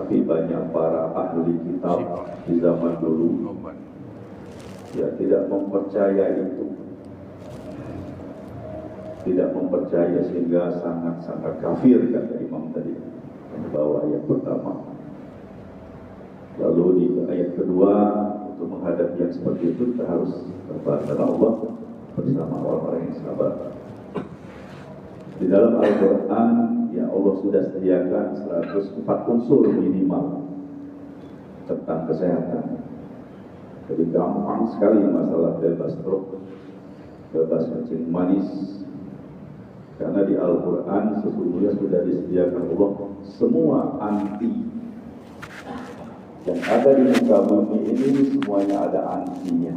tapi banyak para ahli kitab di zaman dulu ya tidak mempercayai itu, tidak mempercaya, sehingga sangat-sangat kafir kata Imam tadi di bawah ayat pertama. Lalu di ayat kedua, untuk menghadapi yang seperti itu kita harus berbahagia Allah bersama orang-orang yang sabar. Di dalam Al-Quran ya Allah sudah sediakan 104 unsur minimal tentang kesehatan. Jadi gampang sekali masalah bebas stroke, bebas kencing manis. Karena di Al-Quran sesungguhnya sudah disediakan Allah semua anti. Yang ada di muka bumi ini semuanya ada antinya.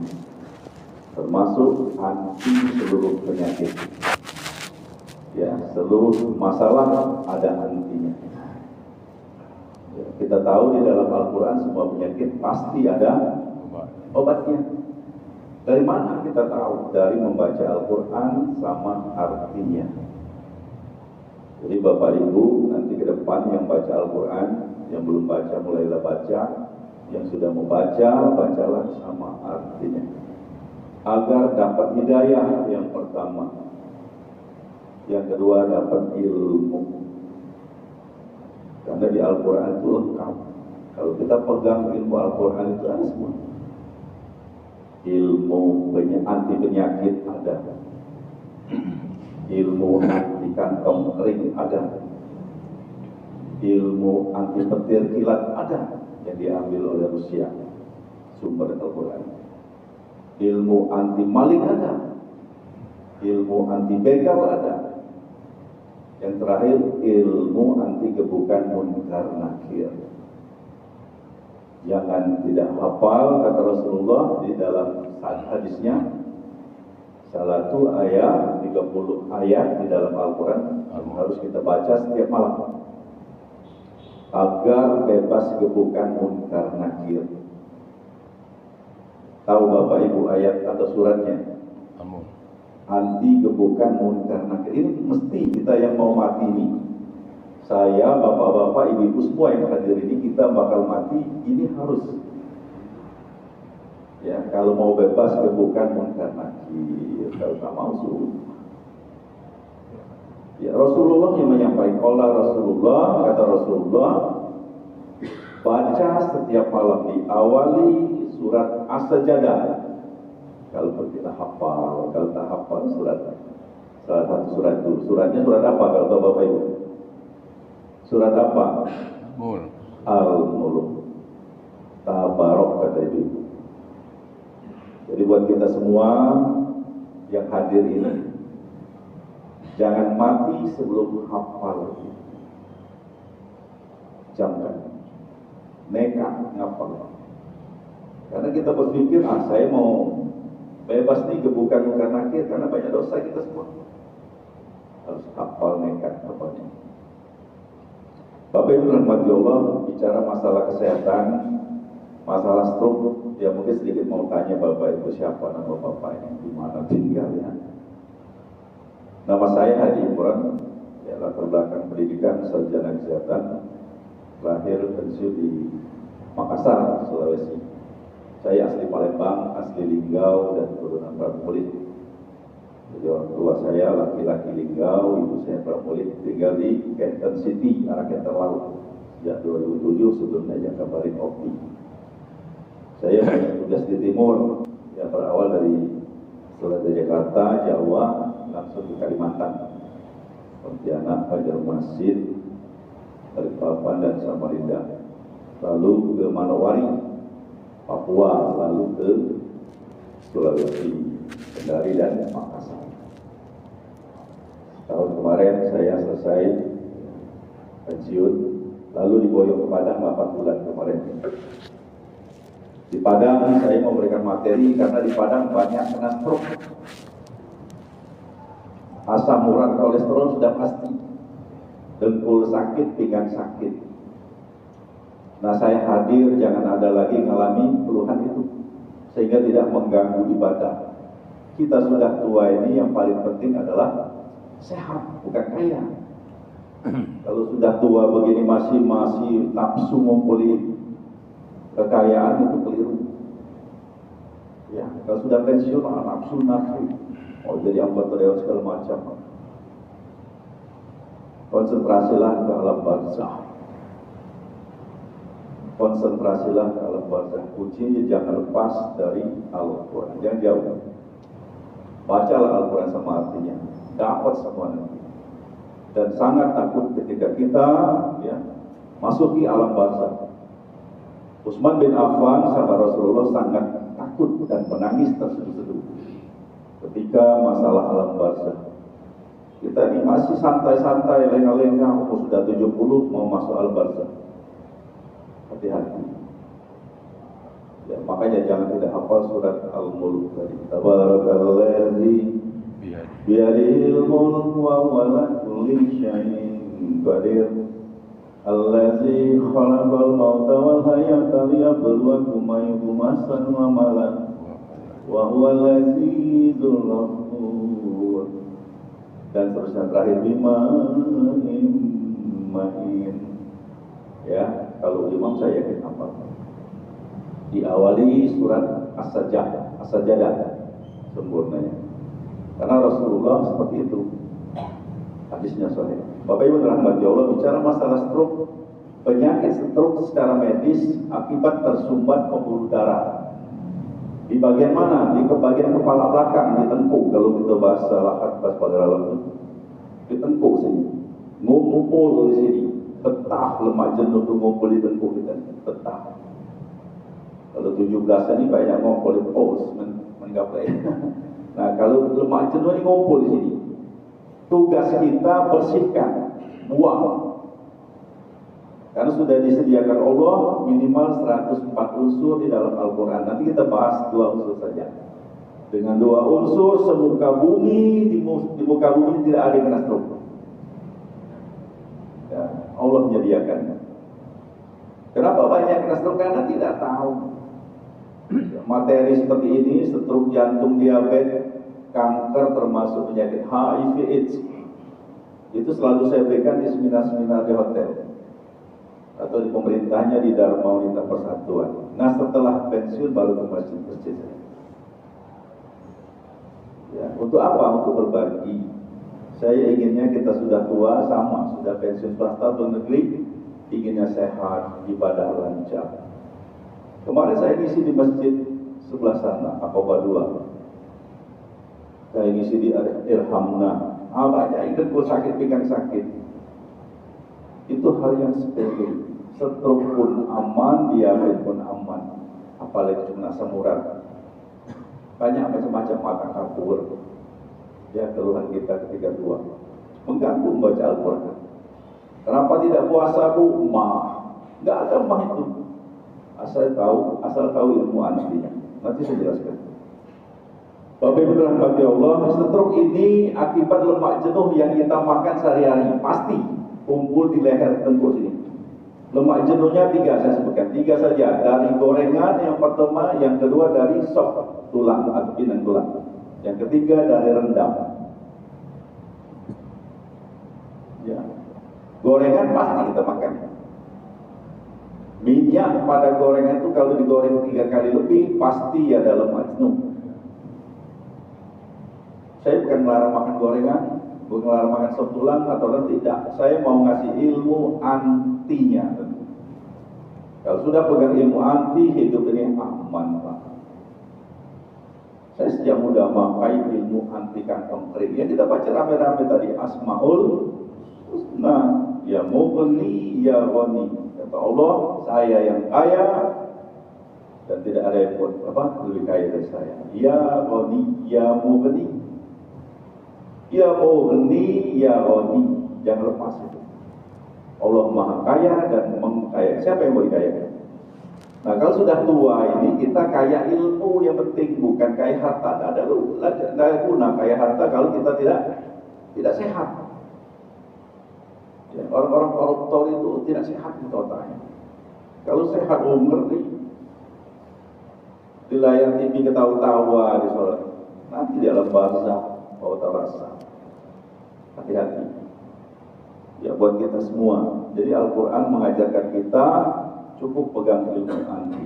Termasuk anti seluruh penyakit. Ya, seluruh masalah ada antinya. Ya, kita tahu di dalam Al-Quran semua penyakit pasti ada obatnya. Dari mana kita tahu? Dari membaca Al-Quran sama artinya. Jadi Bapak Ibu nanti ke depan yang baca Al-Quran, yang belum baca mulailah baca, yang sudah membaca bacalah sama artinya, agar dapat hidayah yang pertama, yang kedua dapat ilmu. Karena di Al-Quran itu lengkap. Kalau kita pegang ilmu Al-Quran itu ada semua. Ilmu anti penyakit ada, ilmu anti kantong kering ada, ilmu anti petir kilat ada yang diambil oleh Rusia, sumber Al-Quran. Ilmu anti maling ada, ilmu anti begal ada, yang terakhir ilmu anti gebukan munkar nakir. Jangan tidak hafal, kata Rasulullah di dalam hadisnya, salah satu ayat 30 ayat di dalam Al-Quran harus kita baca setiap malam agar bebas gebukan munkar nakir. Tahu Bapak Ibu ayat atau suratnya? Anti gebukan munkar nakir. Ini mesti kita yang mau mati ini, saya, bapak-bapak, ibu-ibu semua yang hadir ini, kita bakal mati, ini harus. Ya, kalau mau bebas gebukan munkar nakir, kalau tak mau suruh. Ya, Rasulullah yang menyampaikan, qala Rasulullah, kata Rasulullah, baca setiap malam, diawali surat As-Sajdah. Kalau kita hafal, kalau tak hafal surat, salah satu surat itu, suratnya surat apa kalau tahu Bapak Ibu? Surat apa? Al-Mulk. Tabarok kata Ibu. Jadi buat kita semua yang hadir ini, jangan mati sebelum hafal. Jangan nekat ngapal. Karena kita berpikir, saya mau bebas nih gebukan munkar nakir karena banyak dosa kita semua. Harus hafal nekat hafalnya. Bapak Ibu rahmati Allah, bicara masalah kesehatan, masalah stroke, ya mungkin sedikit mau tanya Bapak Ibu siapa nama Bapak ini, di mana tinggalnya. Nama saya Haji Imran, ya latar belakang pendidikan sarjana kesehatan, lahir pensiun di Makassar, Sulawesi. Saya asli Palembang, asli Linggau dan keturunan Pramulit. Jadi orang tua saya laki-laki Linggau, ibu saya Pramulit, tinggal di Kenten City, arah Kenten Laut. Sejak 2007 sebelumnya Jakabaring Opti. Saya banyak tugas di timur, yang berawal dari Sulawesi Jakarta, Jawa, langsung ke Kalimantan, Pontianak, Banjarmasin, Balikpapan dan Samarinda, lalu ke Manowari, Papua, lalu ke Sulawesi, Kendari dan Makassar. Tahun kemarin saya selesai pensiun, lalu diboyong ke Padang 8 bulan kemarin. Di Padang saya memberikan materi karena di Padang banyak kena stroke. Asam urat kolesterol sudah pasti, dengkul sakit, pinggang sakit. Nah saya hadir, jangan ada lagi mengalami keluhan itu, sehingga tidak mengganggu ibadah. Kita sudah tua ini, yang paling penting adalah sehat, bukan kaya. Kalau sudah tua begini masih nafsu ngumpuli kekayaan, itu keliru. Ya, kalau sudah pensiun nafsu mau jadi anggota dewan segala macam. Konsentrasilah ke alam barzah. Konsentrasilah ke alam barzah. Kuncinya jangan lepas dari Al-Quran, jangan jauh. Bacalah Al-Quran sama artinya, dapat semua nanti. Dan sangat takut ketika kita masuki alam barzah. Utsman bin Affan sahabat Rasulullah sangat takut dan menangis terseduh-seduh ketika masalah alam barzah. Kita ini masih santai-santai, lengah-lengah, umur sudah 70 mau masuk alam barzah. Hati-hati. Ya, makanya jangan tidak hafal surat Al-Mulk tadi. Tabarakalladzi biyadihil mulku wa huwa ala kulli syai'in qadir. Allazi khalaqal mauta wal hayata liyabluwakum ayyukum ahsanu amala wa huwal azizul ghafur. Dan seterusnya terakhir mahin. Ya, kalau imam saya yakin apa? Diawali surat As-Sajdah sempurnanya. Karena Rasulullah seperti itu. Hadisnya sahih. Bapak Ibu dirahmati Allah, bicara masalah stroke, penyakit stroke secara medis akibat tersumbat pembuluh darah. Di bagian mana? Di bagian kepala belakang, di tengkuk. Kalau kita bahasa pada dalam di tengkuk sini, ngumpul di sini, betah lemak jenuh itu ngumpul di tengkuk kita, betah. Kalau 17 ini banyak ngumpul di pos, menggapai. Nah, kalau lemak jenuh ini ngumpul di sini, tugas kita bersihkan, buang. Karena sudah disediakan Allah minimal 104 unsur di dalam Al-Quran. Nanti kita bahas 2 unsur saja. Dengan 2 unsur semuka bumi, di muka bumi tidak ada yang kena stroke. Ya, Allah menyediakan. Kenapa banyak kena stroke? Karena tidak tahu. Materi seperti ini, stroke jantung, diabetes, kanker, termasuk penyakit HIV/AIDS. Itu selalu saya berikan di seminar-seminar di hotel atau di pemerintahnya di Dharma Wanita Persatuan. Nah, setelah pensiun baru ke masjid-masjid. Ya, untuk apa? Untuk berbagi. Saya inginnya kita sudah tua sama, sudah pensiun swasta atau negeri, inginnya sehat, ibadah lancar. Kemarin saya ngisi di masjid sebelah sana, Aqaba 2. Saya ngisi di Irhamna. Banyak yang dengkul sakit, pinggang sakit. Itu hal yang sepele. Stroke pun aman, diabetes pun aman. Apalagi cuma asam urat. Banyak macam-macam, mata kabur. Ya, keluhan kita ketika tua. Mengganggu membaca Al-Quran. Kenapa tidak puasa, Bu? Nggak ada mah itu. Asal tahu ilmu antinya. Nanti saya jelaskan. Bapak Ibu dirahmati Allah, stroke ini akibat lemak jenuh yang kita makan sehari-hari. Pasti kumpul di leher tengkuk sini. Lemak jenuhnya 3 saya sebutkan, 3 saja. Dari gorengan yang pertama, yang kedua dari sop tulang atau inang tulang. Yang ketiga dari rendang. Ya. Gorengan pasti kita makan. Minyak pada gorengan itu kalau digoreng 3 kali lebih pasti ada lemak jenuh. Saya bukan melarang makan gorengan, bukan melarang makan sop tulang atau tidak. Saya mau ngasih ilmu antinya. Kalau sudah pegang ilmu anti, hidup ini aman, Pak. Saya sejak muda memakai ilmu anti kantong kering. Ya, kita baca rame-rame tadi Asmaul Husna, ya Mughni, ya Ghani. Kata Allah, saya yang kaya dan tidak ada yang lebih kaya dari saya. Ya Ghani, ya Mughni. Ya Mughni, ya Ghani. Jangan lepas itu. Allah Maha Kaya dan mengkaya. Siapa yang mau dikaya? Nah, kalau sudah tua ini kita kaya ilmu yang penting, bukan kaya harta. Tidak ada guna kaya harta kalau kita tidak sehat. Ya, orang-orang koruptor itu tidak sehat di otaknya. Kalau sehat, ngerti. Di layar TV ketawa-tawa di sholat. Nanti di alam barzah, tawa rasa. Hati-hati. Ya buat kita semua. Jadi Al-Quran mengajarkan kita cukup pegang ilmu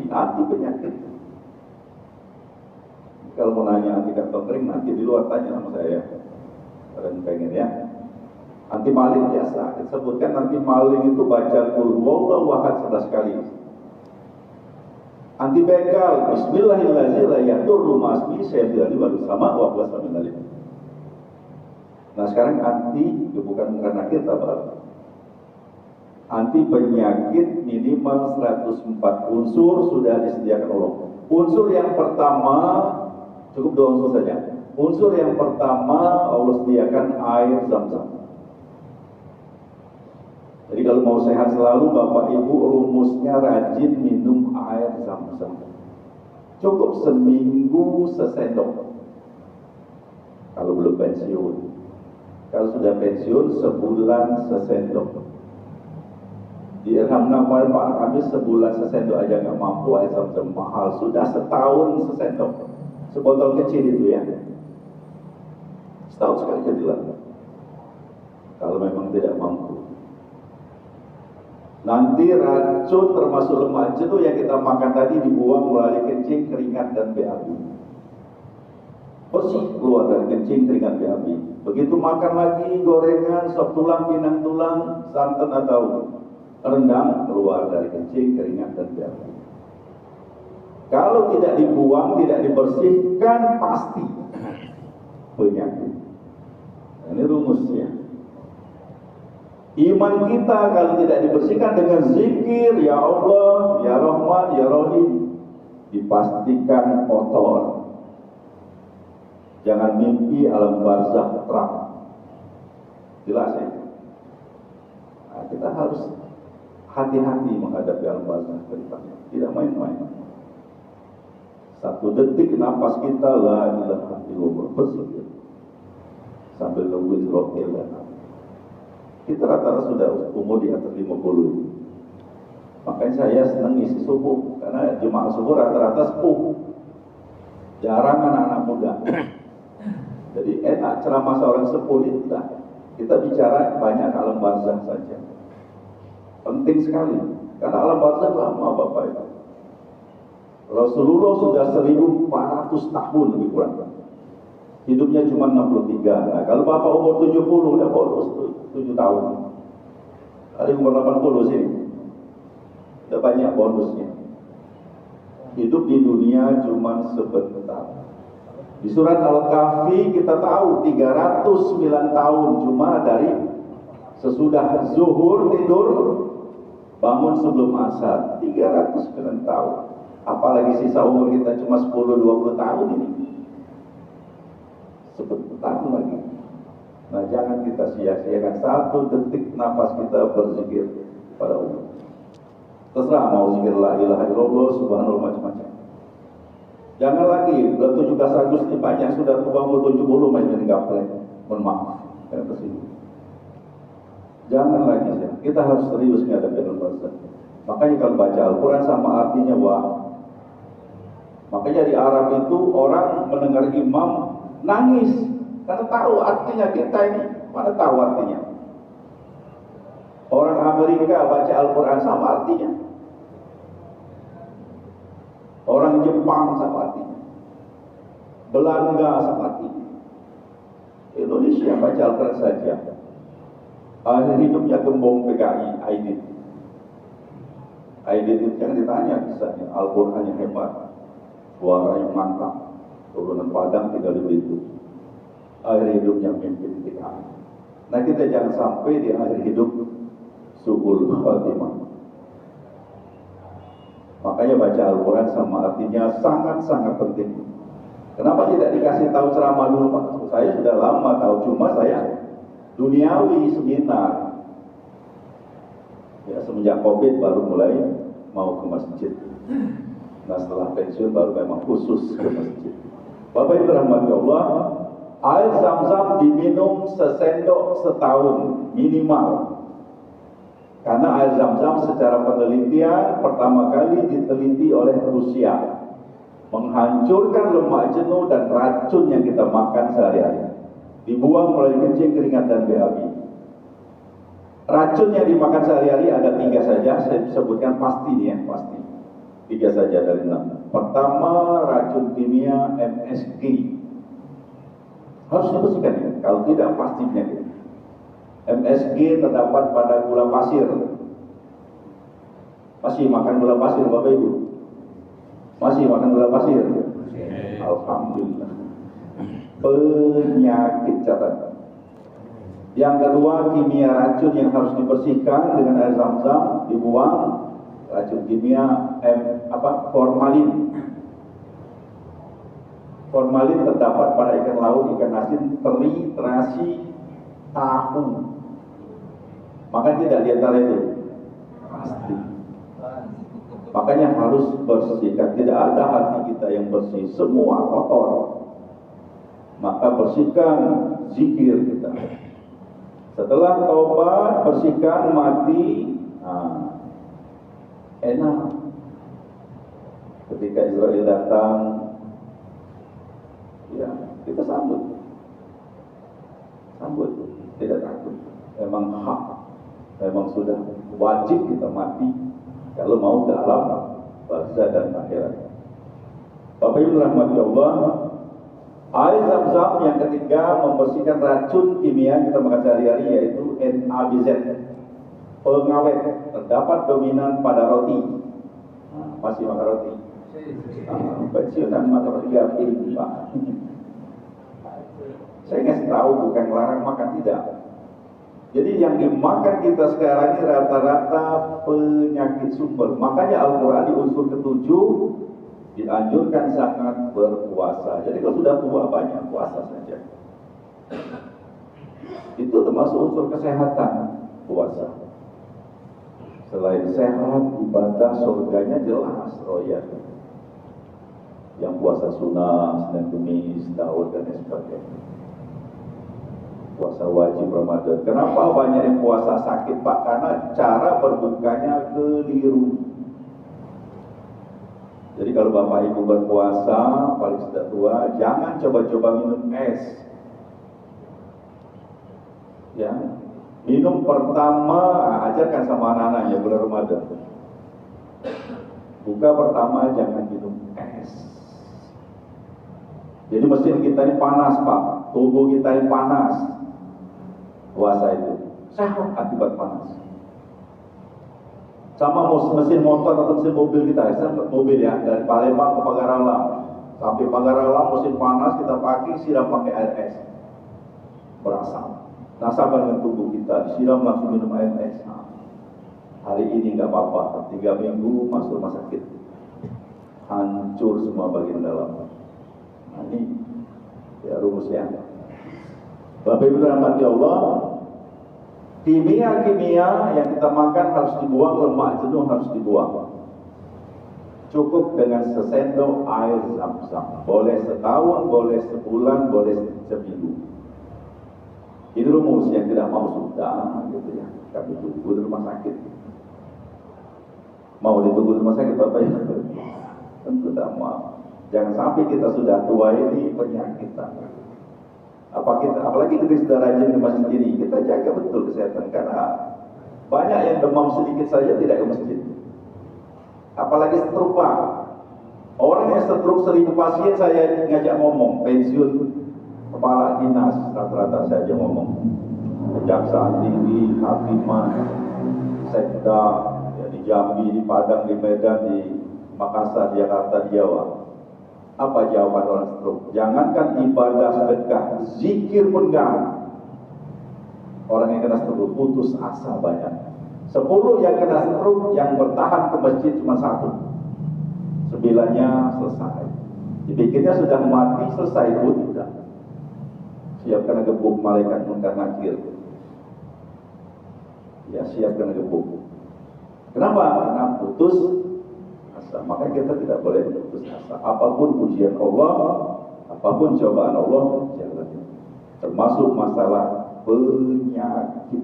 anti penyakit. Kalau mau nanya anti kantong kering, nanti di luar tanya sama saya. Kalian pengen ya? Anti maling biasa. Disebutkan anti maling itu baca qul huwallahu ahad 11 kali. Anti begal, bismillahirrahmanirrahim, la yadurru ma'asmi syai'un wa sama wa huwa samiul alim. Nah sekarang anti, bukan karena kita Pak. Anti penyakit minimal 104 unsur sudah disediakan Allah. Unsur yang pertama, cukup 2 unsur saja. Unsur yang pertama Allah sediakan air Zam-Zam. Jadi kalau mau sehat selalu Bapak Ibu rumusnya rajin minum air Zam-Zam. Cukup seminggu sesendok. Kalau belum pensiun. Kalau sudah pensiun sebulan sesendok. Di Irham Namal Pak Kamis sebulan sesendok aja nggak mampu, air Zam-Zam mahal. Sudah setahun sesendok. Sebotol kecil itu ya. Setahun sekali jadilah. Kalau memang tidak mampu. Nanti racun termasuk lemak jenuh yang kita makan tadi dibuang melalui kencing, keringat, dan BAB. Bersih keluar dari kencing, keringat, BAB. Begitu makan lagi gorengan, sop tulang, pinang tulang, santan atau rendang keluar dari kencing, keringat, dan BAB. Kalau tidak dibuang, tidak dibersihkan, pasti penyakit. Ini rumusnya. Iman kita kalau tidak dibersihkan dengan zikir, ya Allah, ya Rahman, ya Rahim, dipastikan kotor. Jangan mimpi alam barzakh terang. Jelas ya? Nah, kita harus hati-hati menghadapi alam barzakh ke depannya. Tidak main-main. 1 detik napas kita la ilaha illallah, berzikir sambil nunggu Israfil datang. Kita rata-rata sudah umur di atas 50. Makanya saya senang isi subuh karena jemaah subuh rata-rata sepuh. Jarang anak-anak muda. Jadi enak ceramah seorang sepuh itu. Kita bicara banyak alam barzakh saja. Penting sekali karena alam barzakh lama Bapak Ibu. Rasulullah sudah 1400 tahun lebih kurang. Hidupnya cuma 63. Nah, kalau Bapak umur 70 udah bonus 7 tahun. Ada umur 80 sih. Udah banyak bonusnya. Hidup di dunia cuma sebentar. Di surat Al-Kahfi kita tahu 309 tahun cuma dari sesudah zuhur tidur bangun sebelum asar. 309 tahun. Apalagi sisa umur kita cuma 10-20 tahun ini. Sebentar lagi. Nah jangan kita sia-siakan 1 detik nafas kita berzikir pada Allah. Terserah mau zikir la ilaha illallah, subhanallah, macam-macam. Jangan lagi, bulan 17 Agustus ini banyak sudah tua umur 70 masih jadi gaplek. Mohon maaf, yang tersini. Jangan lagi ya. Kita harus serius menghadapi al-barzakh. Makanya kalau baca Al-Quran sama artinya wah. Makanya di Arab itu orang mendengar imam nangis karena tahu artinya. Kita ini mana tahu artinya. Orang Amerika baca Al-Quran sama artinya. Orang Jepang sama artinya. Belanda sama artinya. Indonesia baca Al-Quran saja. Akhir hidupnya gembong PKI Aidit. Aidit itu yang ditanya kisahnya. Al-Quran yang hebat, suara yang mantap, turunan Padang tinggal di Belitung. Akhir hidupnya mimpin PKI. Nah kita jangan sampai di akhir hidup su'ul khatimah. Makanya baca Al-Quran sama artinya sangat-sangat penting. Kenapa tidak dikasih tahu ceramah dulu Pak? Saya sudah lama tahu, cuma saya duniawi seminar. Ya semenjak COVID baru mulai mau ke masjid. Nah setelah pensiun baru memang khusus ke masjid. Bapak Ibu rahmati Allah, air Zam-Zam diminum sesendok setahun minimal. Karena air Zam-Zam secara penelitian pertama kali diteliti oleh Rusia, menghancurkan lemak jenuh dan racun yang kita makan sehari-hari. Dibuang melalui kencing, keringat, dan BAB. Racun yang dimakan sehari-hari ada 3 saja, saya sebutkan pasti nih ya, pasti. 3 saja dari 6. Pertama, racun kimia MSG. Harus dibersihkan ya, kalau tidak pasti penyakit. MSG terdapat pada gula pasir. Masih makan gula pasir Bapak Ibu? Masih makan gula pasir? Alhamdulillah. Penyakit catat. Yang kedua, kimia racun yang harus dibersihkan dengan air zam-zam, dibuang. Racun kimia formalin. Formalin terdapat pada ikan laut, ikan asin, teri, terasi, tahu. Maka tidak di antara itu pasti. Makanya harus bersihkan. Tidak ada hati kita yang bersih, semua kotor. Maka bersihkan zikir kita. Setelah taubat, bersihkan, mati, enak. Ketika Israel datang, ya kita sambut, tidak takut. Memang hak, memang sudah wajib kita mati kalau mau ke alam barzah dan akhirat. Bapak Ibu rahmati Allah, air zam-zam yang ketiga membersihkan racun kimia kita makan sehari-hari, yaitu NABZ, pengawet, terdapat dominan pada roti. Masih makan roti? Pensiunan makan roti Pak. Saya ngasih tahu bukan larang makan, tidak. Jadi yang dimakan kita sekarang ini rata-rata penyakit sumber. Makanya Al-Quran di unsur ke-7 dianjurkan sangat berpuasa. Jadi kalau sudah tua banyak puasa saja. Itu termasuk unsur kesehatan, puasa. Selain sehat, ibadah surganya jelas royal. Yang puasa sunnah, Senin Kemis, Daud dan sebagainya. Puasa wajib Ramadan. Kenapa banyak yang puasa sakit Pak? Karena cara berbukanya keliru. Jadi kalau Bapak Ibu berpuasa, paling sudah tua, jangan coba-coba minum es. Ya, minum pertama, ajarkan sama anak-anaknya bulan Ramadan. Buka pertama jangan minum es. Jadi mesin kita ini panas Pak, tubuh kita ini panas. Puasa itu sehat akibat panas. Sama mesin motor atau mesin mobil kita, mobil ya, dari Palembang ke Pagar-Alam sampai Pagar-Alam musim panas kita siram pakai air es, berasap. Nasabah dengan tubuh kita, disiram langsung minum air es. Hari ini nggak apa-apa, 3 minggu masuk rumah sakit, hancur semua bagian dalam. Nah, ini ya rumusnya. Bapak Ibu rahmati Allah, kimia-kimia yang kita makan harus dibuang, lemak jenuh harus dibuang. Cukup dengan sesendok air zam-zam. Boleh setahun, boleh sebulan, boleh seminggu. Ini rumus, yang tidak mau sudah, gitu ya. Kami tunggu di rumah sakit. Mau ditunggu di rumah sakit Bapak Ibu? Tentu tidak mau. Jangan sampai kita sudah tua ini penyakitan. Apalagi kita sudah rajin ke masjid ini, kita jaga betul kesehatan, karena banyak yang demam sedikit saja tidak ke masjid. Apalagi stroke Pak. Orang yang stroke 1000 pasien saya ngajak ngomong, pensiun kepala dinas rata-rata saya aja ngomong. Kejaksaan tinggi, hakiman, sekda, ya, di Jambi, di Padang, di Medan, di Makassar, di Jakarta, di Jawa. Apa jawaban orang stroke? Jangankan ibadah sedekah, zikir pun enggak. Orang yang kena stroke putus asa banyak. 10 yang kena stroke yang bertahan ke masjid cuma 1. 9-nya selesai. Dipikirnya sudah mati selesai, itu tidak. Siap kena gebuk malaikat munkar nakir. Ya, siap kena gebuk. Kenapa? Karena putus asa. Maka kita tidak boleh putus asa. Apapun ujian Allah, apapun cobaan Allah, jalani. Termasuk masalah penyakit.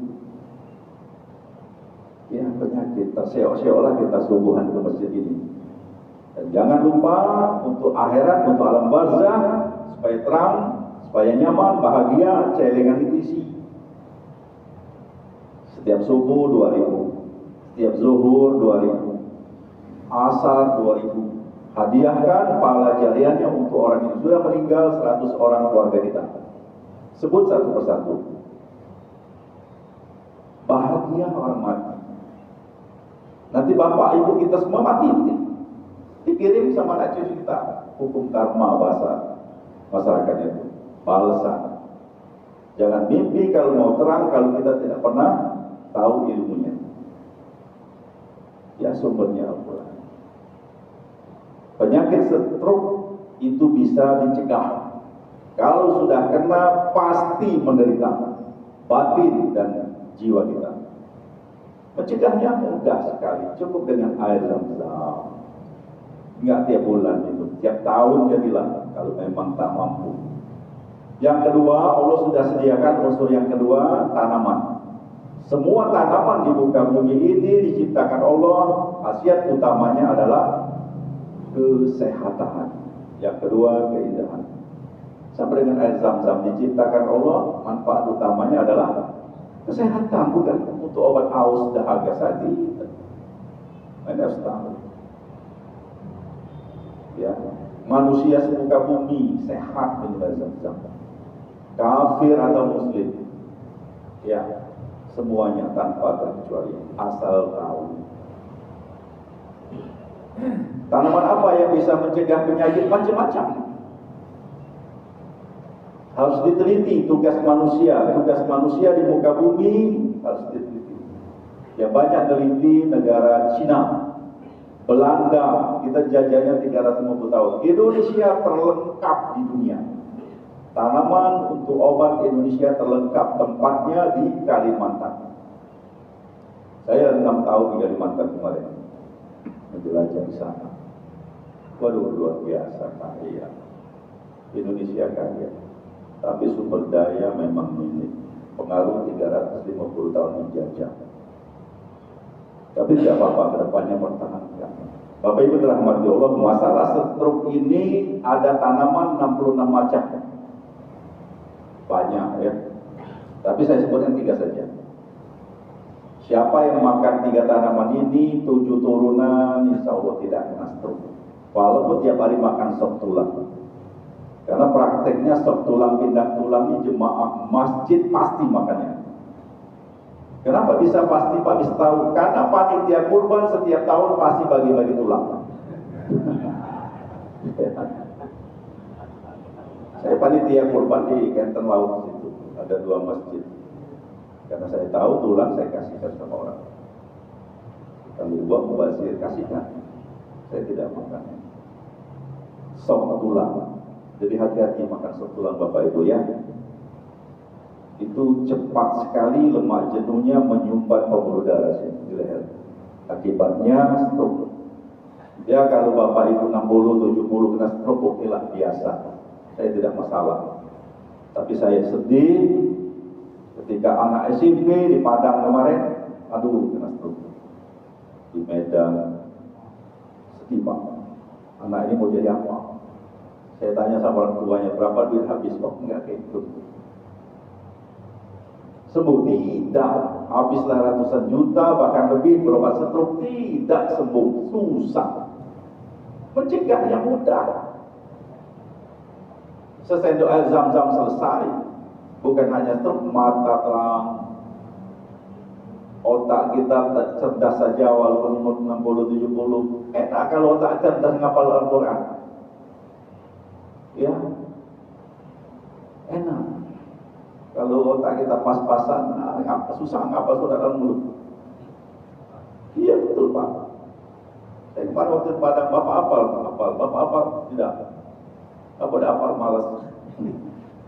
Ya, penyakit. Terseok-seoklah kita sungguhan ke masjid ini. Dan jangan lupa untuk akhirat, untuk alam barzah, supaya terang, supaya nyaman, bahagia, celengan diisi. Setiap subuh 2.000, setiap zuhur 2.000, asar 2.000. Hadiahkan pahala jariahnya untuk orang yang sudah meninggal 100 orang keluarga kita. Sebut satu persatu. Bahagia orang mati. Nanti bapak ibu kita semua mati. Dikirim sama anak cucu kita. Hukum karma bahasa masyarakatnya itu. Balasan. Jangan mimpi kalau mau terang kalau kita tidak pernah tahu ilmunya. Ya sumbernya Al-Quran. Penyakit stroke itu bisa dicegah. Kalau sudah kena pasti menderita batin dan jiwa kita. Mencegahnya mudah sekali, cukup dengan air Zam-Zam. Enggak tiap bulan itu, tiap tahun jadilah kalau memang tak mampu. Yang kedua, Allah sudah sediakan unsur yang kedua, tanaman. Semua tanaman di muka bumi ini diciptakan Allah, khasiat utamanya adalah kesehatan. Yang kedua, keindahan. Sampai dengan air Zam-Zam diciptakan Allah, manfaat utamanya adalah kesehatan, bukan untuk obat haus dahaga saja. Anda harus tahu. Ya, manusia semuka bumi sehat dengan air Zam-Zam. Kafir atau muslim, ya, semuanya tanpa terkecuali, asal tahu. Tanaman apa yang bisa mencegah penyakit macam-macam? Harus diteliti tugas manusia di muka bumi harus diteliti. Ya banyak teliti negara Cina, Belanda, kita jajahnya 350 tahun. Indonesia terlengkap di dunia. Tanaman untuk obat Indonesia terlengkap, tempatnya di Kalimantan. Saya 6 tahun di Kalimantan kemarin, menjelajah di sana. Waduh, luar biasa kaya. Indonesia kaya. Tapi sumber daya memang minim. Pengaruh 350 tahun menjajah. Tapi tidak apa-apa, kedepannya pertahankan. Bapak Ibu dirahmati Allah, masalah stroke ini ada tanaman 66 macam. Banyak ya. Tapi saya sebutkan 3 saja. Siapa yang makan 3 tanaman ini, 7 turunan, insya Allah tidak kena stroke. Walaupun tiap hari makan sop tulang. Karena prakteknya sop tulang, pindah tulang ini jemaah masjid pasti makannya. Kenapa bisa pasti Pak bisa tahu? Karena panitia kurban setiap tahun pasti bagi-bagi tulang. Saya panitia kurban di Kenten Laut situ, ada 2 masjid. Karena saya tahu tulang saya kasihkan sama orang. Kalau buat mubazir kasihkan, saya tidak makan. Sop tulang. Jadi hati-hati makan sop tulang Bapak Ibu ya. Itu cepat sekali lemak jenuhnya menyumbat pembuluh darah di leher. Akibatnya stroke. Ya kalau Bapak Ibu 60-70 kena stroke, oke lah, biasa. Saya tidak masalah. Tapi saya sedih ketika anak SMP di Padang kemarin, aduh kena stroke. Di Medan, sedih Pak. Anak ini mau jadi apa? Saya tanya sama orang tuanya, berapa duit habis? Oh enggak kayak gitu. Sembuh tidak, habislah ratusan juta bahkan lebih berobat stroke, tidak sembuh, susah. Mencegah yang mudah. Sesendok air Zam-Zam selesai. Bukan hanya stroke, mata terang, otak kita cerdas saja walaupun umur 60-70. Enak kalau otak cerdas ngapal Al-Quran. Ya, enak. Kalau otak kita pas-pasan, susah ngapal surat Al-Mulk. Iya betul Pak. Saya kemarin waktu di Padang, Bapak apal, tidak. Bapak udah apal malas.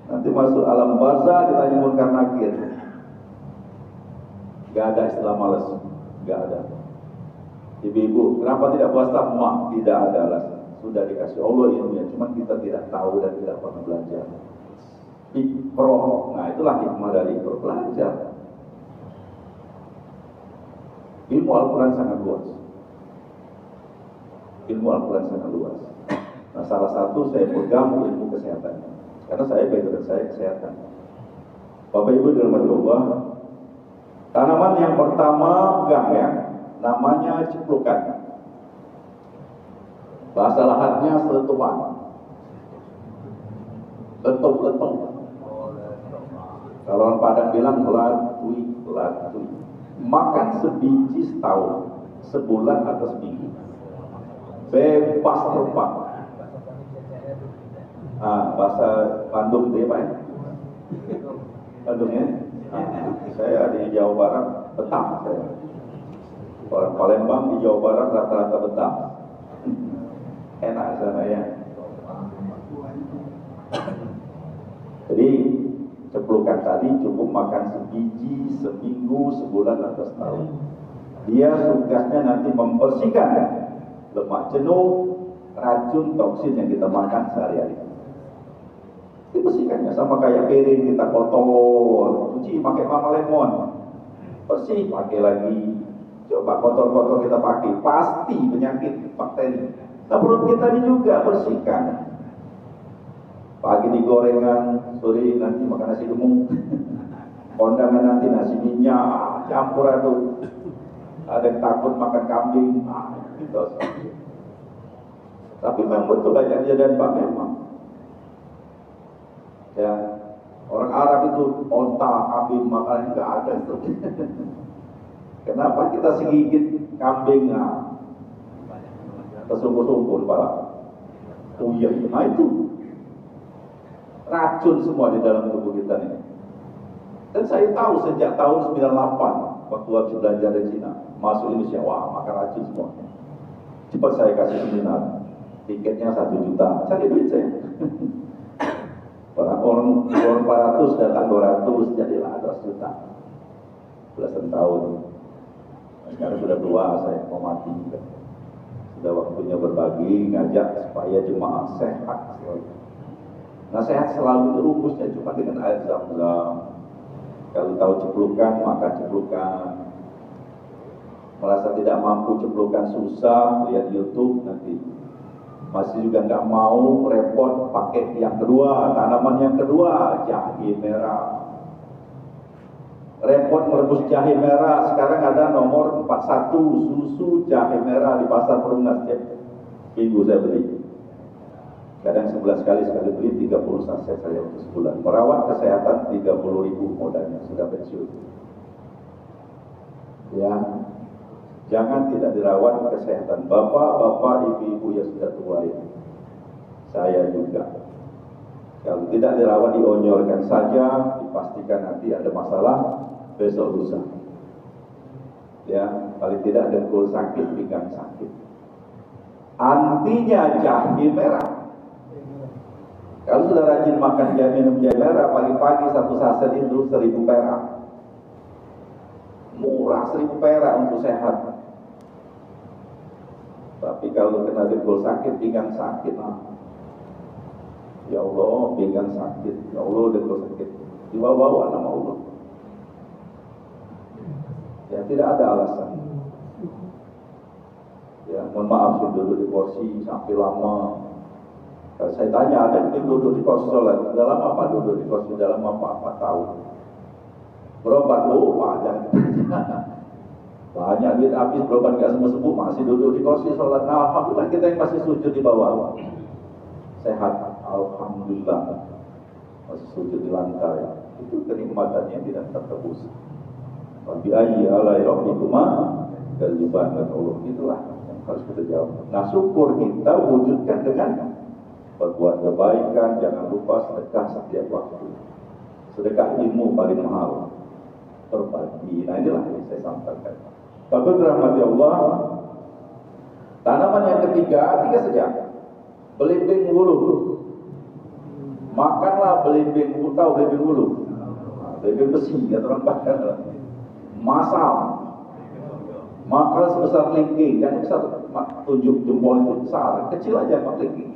Nanti masuk alam barzah ditanya munkar nakir. Gak ada istilah malas, gak ada. Ibu-ibu, kenapa tidak puasa? Mak, tidak ada alasan. Sudah dikasih Allah ilmunya, cuma kita tidak tahu dan tidak pernah belajar. Ikro, nah itulah hikmah dari ikro, belajar. Ilmu Al-Quran sangat luas. Ilmu Al-Quran sangat luas. Nah salah satu saya pegang ilmu kesehatan. Karena saya background saya kesehatan. Bapak Ibu dirahmati Allah, Tanaman yang pertama gang ya, namanya ceplukan. Bahasa lahatnya seletupan, letup-letup. Kalau orang Padang bilang latui. Makan sebiji setahun, sebulan atau seminggu, bebas terbang. Bahasa Bandung dia Pak ya? Bandung ya? Saya di Jawa Barat betah saya. Orang Palembang di Jawa Barat rata-rata betah. Enak sana ya. Jadi ceplukan tadi cukup makan sebiji seminggu, sebulan atau setahun. Dia tugasnya nanti membersihkan lemak jenuh, racun, toksin yang kita makan sehari-hari. Dibersihkannya sama kayak piring kita kotor, cuci pakai mama lemon, bersih pakai lagi. Coba kotor-kotor kita pakai, pasti penyakit bakteri. Nah perut kita ini juga bersihkan. Pagi digorengan, sore nanti makan nasi gemuk, kondangan nanti nasi minyak, campur aduk. Ada yang takut makan kambing, gitu. Tapi memang betul banyak kejadian Pak memang. Ya, orang Arab itu onta, kambing, makanan nggak ada itu. Kenapa kita segigit kambing tersungkur-sungkur kepala? Oh iya, nah itu racun semua di dalam tubuh kita nih. Dan saya tahu sejak tahun 98 waktu habis belajar di Cina, masuk Indonesia, wah makan racun semua. Cepat saya kasih seminar, tiketnya 1 juta, cari duit saya. Orang 400 datang 200, jadilah 200 juta. Belasan tahun. Sekarang sudah tua, saya mau mati. Sudah waktunya berbagi, ngajak supaya jemaah sehat selalu. Nah sehat selalu itu rumusnya cuma dengan air zam-zam. Kalau tahu ceplukan, makan ceplukan. Merasa tidak mampu ceplukan susah, lihat YouTube nanti. Masih juga nggak mau repot pakai yang kedua, tanaman yang kedua, jahe merah. Repot merebus jahe merah, sekarang ada nomor 41 susu jahe merah di pasar Perumnas setiap minggu saya beli. Kadang sebulan sekali beli 30 saset saya untuk sebulan. Merawat kesehatan 30.000 modalnya, sudah pensiun. Ya, jangan tidak dirawat kesehatan. Bapak-bapak, ibu-ibu yang sudah tua ini, saya juga. Kalau tidak dirawat, dionyorkan saja, dipastikan nanti ada masalah besok lusa. Ya, paling tidak dengkul sakit, pinggang sakit. Antinya jahe merah. Kalau sudah rajin makan minum jahe merah, pagi-pagi 1 saset itu 1.000 perak. Murah 1.000 perak untuk sehat. Tapi kalau kena dengkul sakit, pinggang sakit, ya Allah, pinggang sakit, ya Allah, dengkul sakit, dibawa-bawa nama Allah. Ya tidak ada alasan. Ya mohon maaf, duduk di kursi sampai lama. Kalau saya tanya, ada yang duduk di kursi sholat, dalam apa duduk di kursi, dalam apa tahu. Berobat, banyak. Banyak duit habis, berobat gak sembuh-sembuh, masih duduk di kursi sholat. Nah, alhamdulillah kita yang masih sujud di bawah. Sehat, alhamdulillah. Masih sujud di lantai. Itu kenikmatan yang tidak tertebus. Wabi ayyi alai rabbikuma kadziban, kata Allah. Itulah yang harus kita jawab. Nah, syukur kita wujudkan dengan berbuat kebaikan, jangan lupa sedekah setiap waktu. Sedekah ilmu paling mahal, berbagi. Nah inilah yang saya sampaikan. Tapi dirahmati Allah, tanaman yang ketiga saja, belimbing wuluh. Makanlah belimbing wuluh, tahu belimbing wuluh? Belimbing besi, kata orang Padang. Masam, makan sebesar kelingking, jangan besar, tunjuk jempol itu besar, kecil aja Pak kelingking.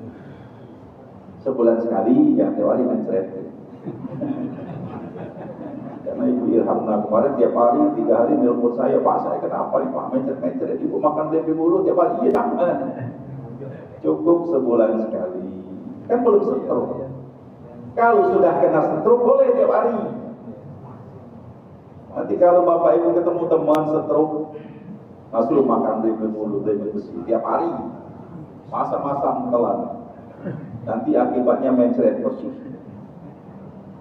Sebulan sekali, yang tiap hari mencret. Karena Ibu Irhamna kemarin tiap hari, 3 hari nelpon saya, Pak saya kenapa nih Pak mencret, Ibu makan tempe mulu tiap hari, iya jangan. Cukup sebulan sekali, kan belum stroke. Kalau sudah kena stroke boleh tiap hari. Nanti kalau bapak ibu ketemu teman stroke, langsung makan tempe mulu, tempe besi tiap hari, masa-masa telan. Nanti akibatnya mencret persis.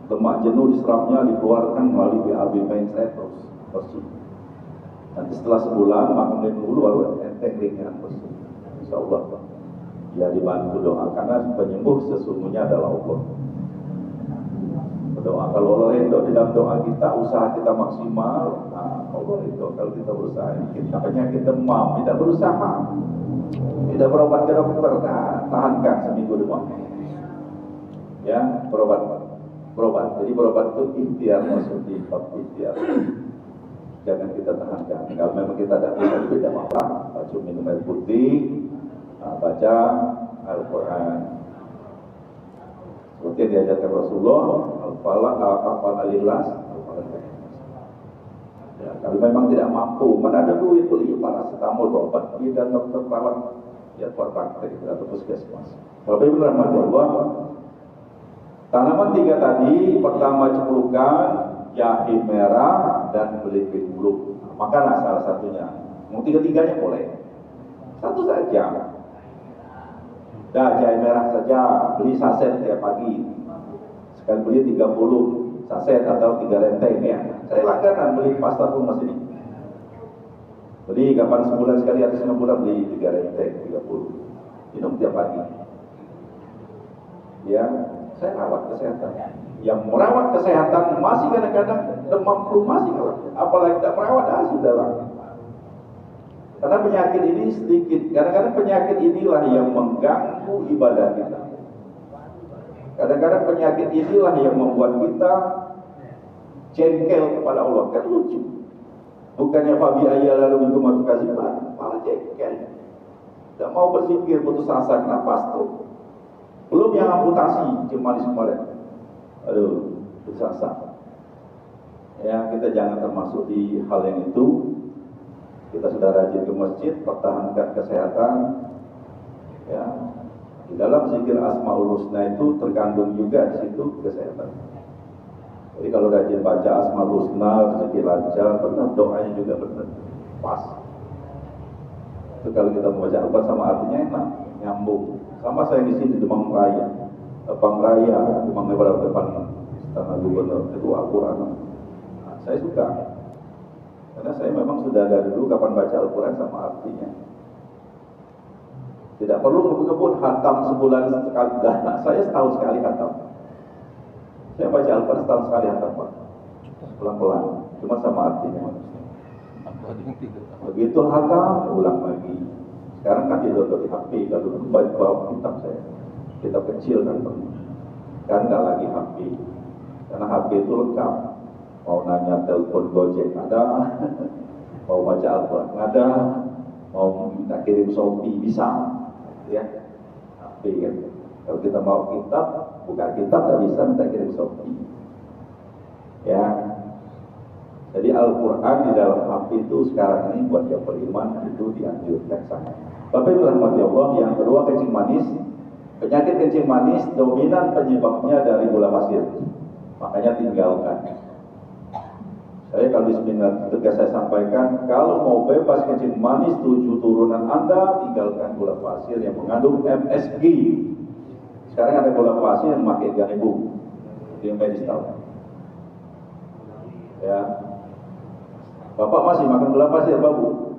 Lemak jenuh diserapnya dikeluarkan melalui BAB mencret terus persis. Nanti setelah sebulan makan tempe mulu baru enteng ringan persis. Insya Allah ya dibantu doa, karena penyembuh sesungguhnya adalah Allah. Doa, kalau Allah itu di dalam doa kita, usaha kita maksimal, nah Allah itu kalau kita berusaha, kita penyakit demam, tidak berusaha, tidak berobat ke dokter, nah tahankan seminggu demam, ya berobat. Jadi berobat itu ikhtiar, maksudnya ikhtiar. Jangan kita tahankan. Kalau memang kita tidak bisa, tidak apa-apa, baca minum air putih, baca Al-Quran. Seperti yang diajarkan Rasulullah, Al-Falaq, Al-Ikhlas, ya, kalau memang tidak mampu, mana ada duit beli paracetamol, berobat, dan dokter perawat, ya praktek atau puskesmas. Kalau benar rahmat Allah, tanaman 3 tadi, pertama ceplukan, jahe merah, dan belipit bulu. Makanlah salah satunya. Mau 3-3-nya boleh. Satu saja. Dah jahe merah saja, beli saset tiap pagi. Sekali beli 30 saset atau 3 renteng ya. Saya langganan beli pasta tumas ini. Beli kapan sebulan sekali atau setengah bulan beli 3 renteng 30. Minum tiap pagi. Ya, saya rawat kesehatan. Yang merawat kesehatan masih kadang-kadang demam flu masih kalah. Apalagi tak merawat sudahlah. Karena penyakit ini sedikit. Kadang-kadang penyakit inilah yang mengganggu ibadah kita. Kadang-kadang penyakit inilah yang membuat kita jengkel kepada Allah. Kan lucu. Bukannya Fabi ayah lalu itu masuk kasihan, malah jengkel. Tidak mau berpikir putus asa, kenapa tuh? Belum yang amputasi, cuma di kemarin. Aduh, putus asa. Ya, kita jangan termasuk di hal yang itu. Kita sudah rajin ke masjid, pertahankan kesehatan. Ya, di dalam zikir Asmaul Husna itu terkandung juga di situ kesehatan. Jadi kalau rajin baca Asmaul Husna, zikir lancar, benar doanya juga benar, pas. Itu kalau kita membaca Al-Quran sama artinya enak, nyambung. Sama saya di sini di Demang Raya, Demang Raya depan Istana Gubernur, itu Al-Quran. Nah, saya suka. Karena saya memang sudah dari dulu kapan baca Al-Quran sama artinya. Tidak perlu ngebut-ngebut hatam sebulan sekali. Nah, saya setahun sekali hatam. Saya baca Al-Quran setahun sekali hatam, Pak. Pelan-pelan, cuma sama artinya. Begitu hatam, ulang lagi. Sekarang kan didownload di HP, kalau bawa kitab saya. Kitab kecil kan pernah. Kan nggak lagi HP. Karena HP itu lengkap. Mau nanya telepon Gojek ada, mau baca Al-Quran ada, mau minta kirim Shopee bisa, ya. HP kan. Kalau kita mau kitab, buka kitab tak bisa minta kirim Shopee. Ya. Jadi Al-Quran di dalam HP itu sekarang ini buat yang beriman itu dianjurkan sangat. Tapi rahmat Allah, yang kedua kencing manis. Penyakit kencing manis dominan penyebabnya dari gula pasir. Makanya tinggalkan. Saya kalau di seminar ketika saya sampaikan, kalau mau bebas kencing manis 7 turunan Anda, tinggalkan gula pasir yang mengandung MSG. Sekarang ada gula pasir yang memakai ganibung, yang medis tahu. Ya, Bapak masih makan gula pasir, Babu?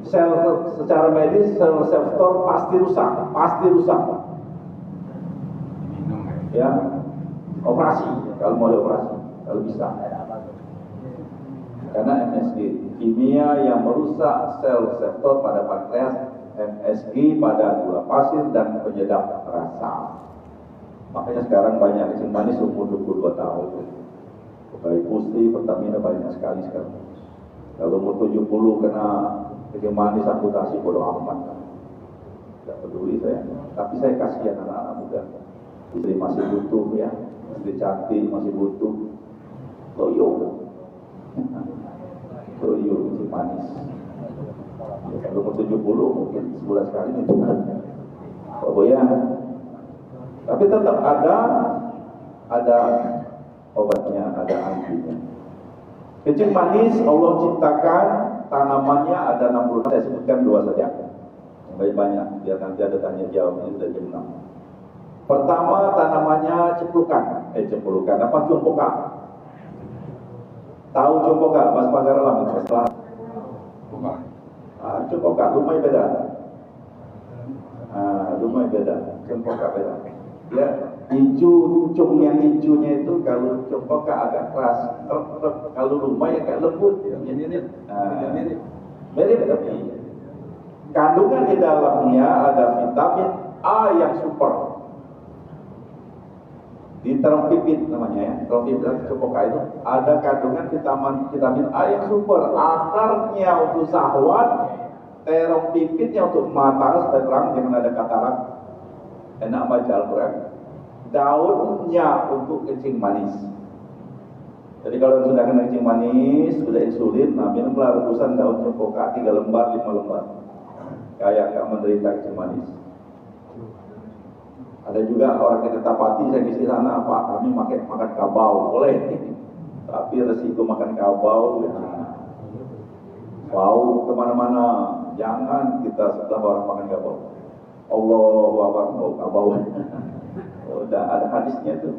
Sel secara medis, sel reseptor pasti rusak. Ya, operasi kalau mau dioperasi. Kalau bisa, karena MSG kimia yang merusak sel reseptor pada pankreas, MSG pada gula pasir dan penyedap rasa. Makanya sekarang banyak kencing manis umur 22 tahun. Baik Putri, Pertamina banyak sekali sekarang. Kalau umur 70 kena kencing manis amputasi, bodoh amat. Tidak peduli saya, tapi saya kasihan anak-anak muda. Istri masih butuh ya, istri cantik masih butuh. Toyo kencing manis. Ya, kalau umur 70 mungkin sebulan sekali itu kan. Oh ya. Tapi tetap ada obatnya, ada antinya. Kencing manis Allah ciptakan tanamannya ada 60. Saya sebutkan 2 saja. Baik banyak biar nanti ada tanya jawab, ini sudah jam 6. Pertama tanamannya ceplukan. Apa cempoka? Tahu cempoka? Bahasa Pagar Alam itu setelah. Cempoka lumayan beda. Lumayan beda. Cempoka beda. Ya, hijau, cung yang hijaunya itu kalau cempoka agak keras, kalau lumayan agak lembut. Mirip. Tapi kandungan di dalamnya ada vitamin A yang super. Di terong pipit namanya ya, terong pipit cempoka itu ada kandungan vitamin A yang super. Akarnya untuk syahwat, terong pipitnya untuk mata supaya terang jangan ada katarak. Enak baca Al-Quran. Daunnya untuk kencing manis. Jadi kalau sudah kena kencing manis, sudah insulin, minumlah rebusan daun cempoka 3 lembar, 5 lembar. Kayak gak menderita kencing manis. Ada juga orang kita tapati, saya di sana, Pak, kami makan kabau, boleh. Tapi resiko makan kabau, ya. Bau kemana-mana, jangan kita setelah orang makan kabau. Allahu Akbar, bau kabau. Udah ada hadisnya tuh.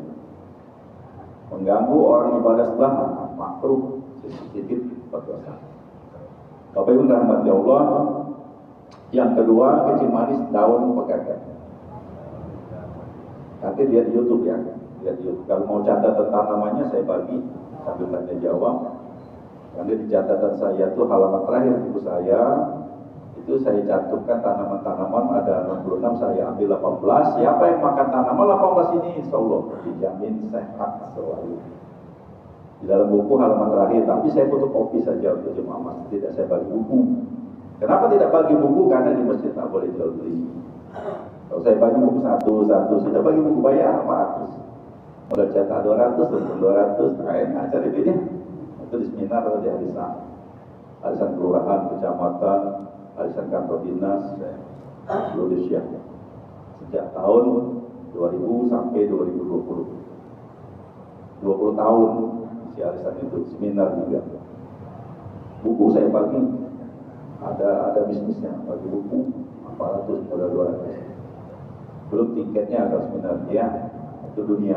Mengganggu orang ibadah sebelah, makruh, sedikit berdosa. Bapak Ibu rahmati Allah. Yang kedua, kencing manis daun pegadaian. Nanti lihat di YouTube ya, lihat di YouTube. Kalau mau catatan tanamannya saya bagi sambil tanya jawab. Nanti di catatan saya tuh halaman terakhir buku saya itu saya cantumkan tanaman-tanaman ada 66, saya ambil 18. Siapa yang makan tanaman 18 ini insya Allah dijamin sehat selalu. Di dalam buku halaman terakhir, tapi saya fotokopi saja untuk jemaah, tidak saya bagi buku. Kenapa tidak bagi buku? Karena di masjid tak boleh jual beli. Kalau saya bagi buku satu, sudah bagi buku bayar 400. Udah cetak 200, enak cari duitnya. Itu di seminar atau di arisan kelurahan, kecamatan, arisan kantor dinas, seluruh Indonesia. Sejak tahun 2000 sampai 2020. 20 tahun si arisan itu, seminar juga. Buku saya bagi, ada bisnisnya, bagi buku 400 pada 200. Belum tiketnya ada seminar dia, itu dunia,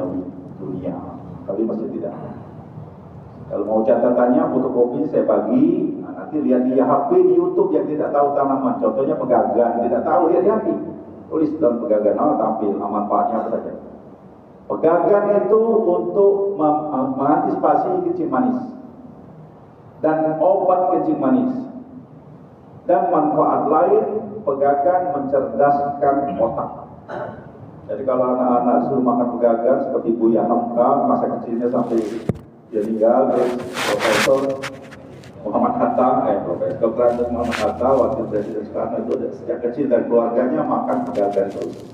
tapi masih tidak. Kalau mau catatannya, fotokopi saya bagi. Nanti lihat di HP, di YouTube yang tidak tahu tanaman. Contohnya pegagan, tidak tahu, lihat di HP. Tulis dalam pegagan, tampil, manfaatnya apa saja. Pegagan itu untuk mengantisipasi kencing manis. Dan obat kencing manis. Dan manfaat lain, pegagan mencerdaskan otak. Jadi kalau anak-anak suruh makan pegagan, seperti Buya Hamka, masa kecilnya sampai dia meninggal, Profesor Muhammad Hatta, Dr. Muhammad Hatta, wakil presiden sekarang itu sejak kecil dan keluarganya makan pegagan terus.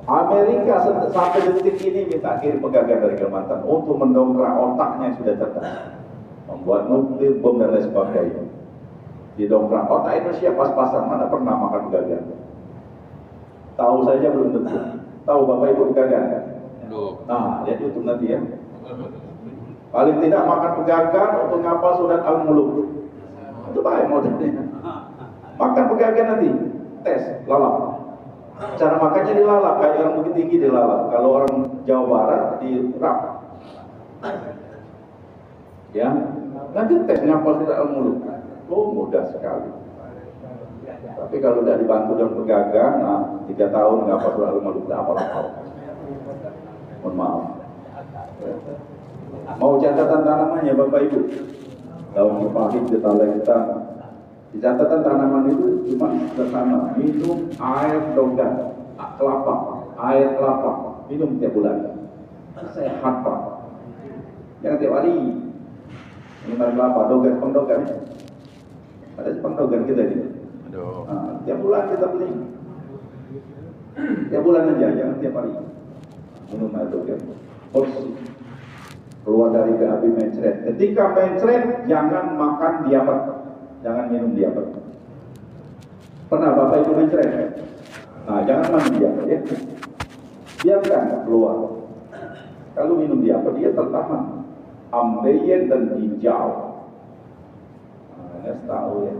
Amerika sampai detik ini minta kirim pegagan dari Kalimantan untuk mendongkrak otaknya yang sudah cerdas, membuat nuklir, bom dan lain sebagainya. Didongkrak otak Indonesia pas-pasan, mana pernah makan pegagan? Tahu saja belum tentu. Tahu Bapak Ibu pegagan? Nah, lihat YouTube nanti ya. Paling tidak makan pegagan untuk ngapal surat Al-Muluk. Itu baik modelnya. Makan pegagan nanti, tes, lalap. Cara makannya dilalap, kayak orang Bukit Tinggi dilalap. Kalau orang Jawa Barat dirap. Ya, nanti tes ngapal surat Al-Muluk. Oh, mudah sekali. Tapi kalau tidak dibantu dengan pegagan, 3 tahun ngapal surat Al-Muluk, tidak apa-apa. Mohon maaf. Mau catatan tanamannya Bapak Ibu, daun pahit, getalenta. Di catatan tanaman itu cuma sederhana, minum air dogan, air kelapa, minum tiap bulan. Sehat Pak. Jangan tiap hari minum air kelapa, dogan. Ada pengdogan kita ini. Tiap bulan kita beli. Tiap bulan aja, jangan tiap hari. Minum air dogan. Porsi. Keluar dari BAB mencret. Ketika mencret, jangan makan diapet, jangan minum diapet. Pernah Bapak Ibu mencret? Nah, jangan mandi diapet ya. Biarkan keluar. Kalau minum diapet, dia tertahan. Ambeien dan hijau. kasih tahu ya.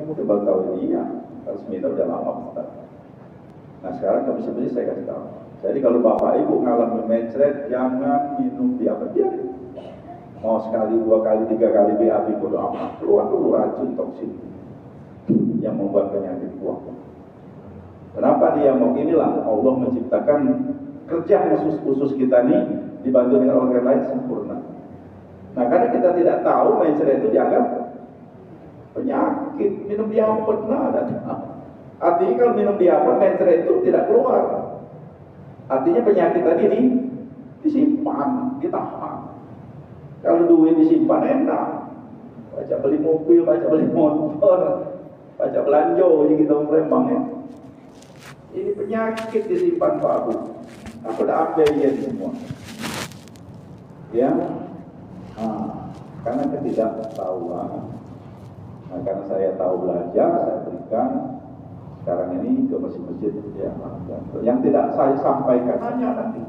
Yang udah baru tahu dia, kalau seminta udah lama Ustaz. Nah sekarang kalau bisa saya kasih tahu. Jadi kalau bapak ibu ngalami mencret, jangan minum di apa dia. Mau sekali, 2 kali, 3 kali BAB bodo amat, keluar dulu racun toksin yang membuat penyakit kuat. Kenapa dia mau inilah Allah menciptakan kerja khusus kita nih dibantu dengan organ lain sempurna. Nah karena kita tidak tahu mencret itu dianggap penyakit, minum diapet, nah ada. Artinya kalau minum diapet, mencret itu tidak keluar. Artinya penyakit tadi disimpan, ditahan. Kalau duit disimpan enak, baca beli mobil, baca beli motor, baca belanja, jadi kita merembang ya. Ini penyakit disimpan Pak Abu. Apa ada ya semua? Ya, karena ketidaktahuan. Nah, karena saya tahu belajar, saya berikan sekarang ini ke masjid-masjid ya. Yang tidak saya sampaikan hanya nanti.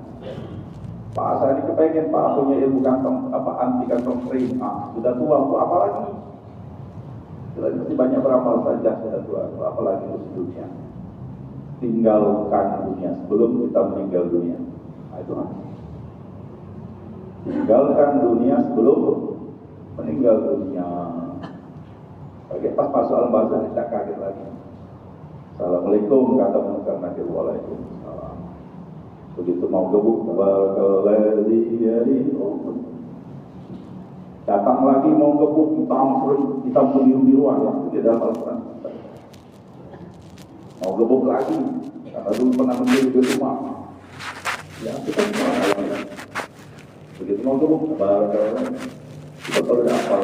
Pak saya ini kepengen Pak punya ilmu kantong anti kantong kering. Sudah tua untuk apa lagi? Sudah mesti banyak beramal saja sudah tua. Apa lagi untuk dunia? Tinggalkan dunia sebelum kita meninggal dunia. Nah, itu tinggalkan dunia sebelum meninggal dunia. Oke, pas masuk al-bazar kita kaget lagi. Assalamualaikum kata munkar nakir waalaikumsalam. Begitu mau gebuk datang lagi mau gebuk hitam biru-biruan ya, itu dalam Al-Quran. Mau gebuk lagi karena dulu pernah menjadi di rumah ya kita semua alami. Begitu mau gebuk kita kalau udah hafal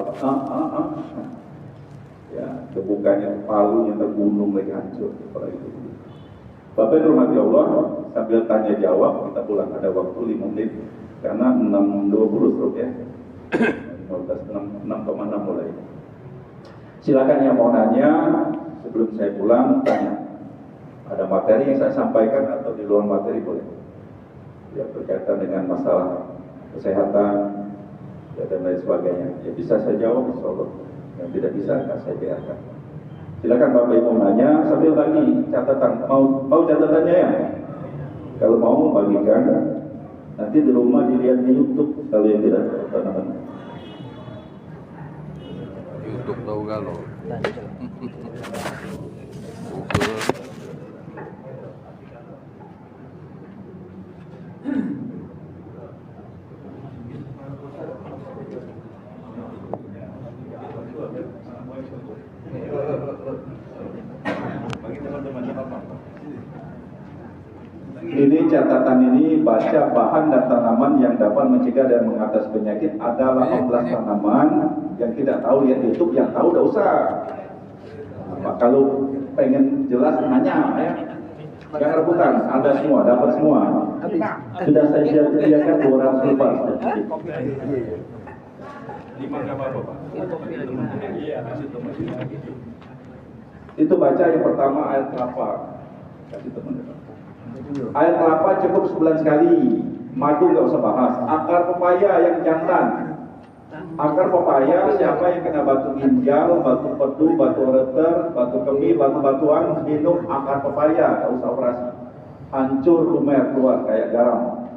ya gebukannya palu yang tergunung lagi hancur seperti itu. Bapak hormati Allah, sambil tanya jawab kita pulang, ada waktu 5 menit karena 6.20 stroke ya. 6,6 mulai. Silakan yang mau nanya sebelum saya pulang tanya. Ada materi yang saya sampaikan atau di luar materi boleh. Ya berkaitan dengan masalah kesehatan ya, dan lain sebagainya. Ya bisa saya jawab insyaallah. Yang tidak bisa akan saya biarkan. Silakan Bapak Ibu nanya sambil lagi catatan. Mau catatannya ya? Kalau mau membagikan, nanti di rumah dilihat di YouTube kalau yang tidak tahu. YouTube tahu galau. Ini catatan ini baca bahan dan tanaman yang dapat mencegah dan mengatasi penyakit ada 18 tanaman yang tidak tahu lihat YouTube, yang tahu tidak usah. Nah, kalau pengen jelas nanya ya, jangan rebutan, ada semua, dapat semua. Sudah saya sediakan 200 lembar. Itu baca yang pertama ayat kelapa. Kasih teman-teman. Air kelapa cukup sebulan sekali. Madu nggak usah bahas. Akar pepaya yang jantan. Akar pepaya siapa yang kena batu ginjal, batu pedu, batu ureter, batu kemih, batu-batuan minum akar pepaya, nggak usah operasi. Hancur lumer keluar kayak garam.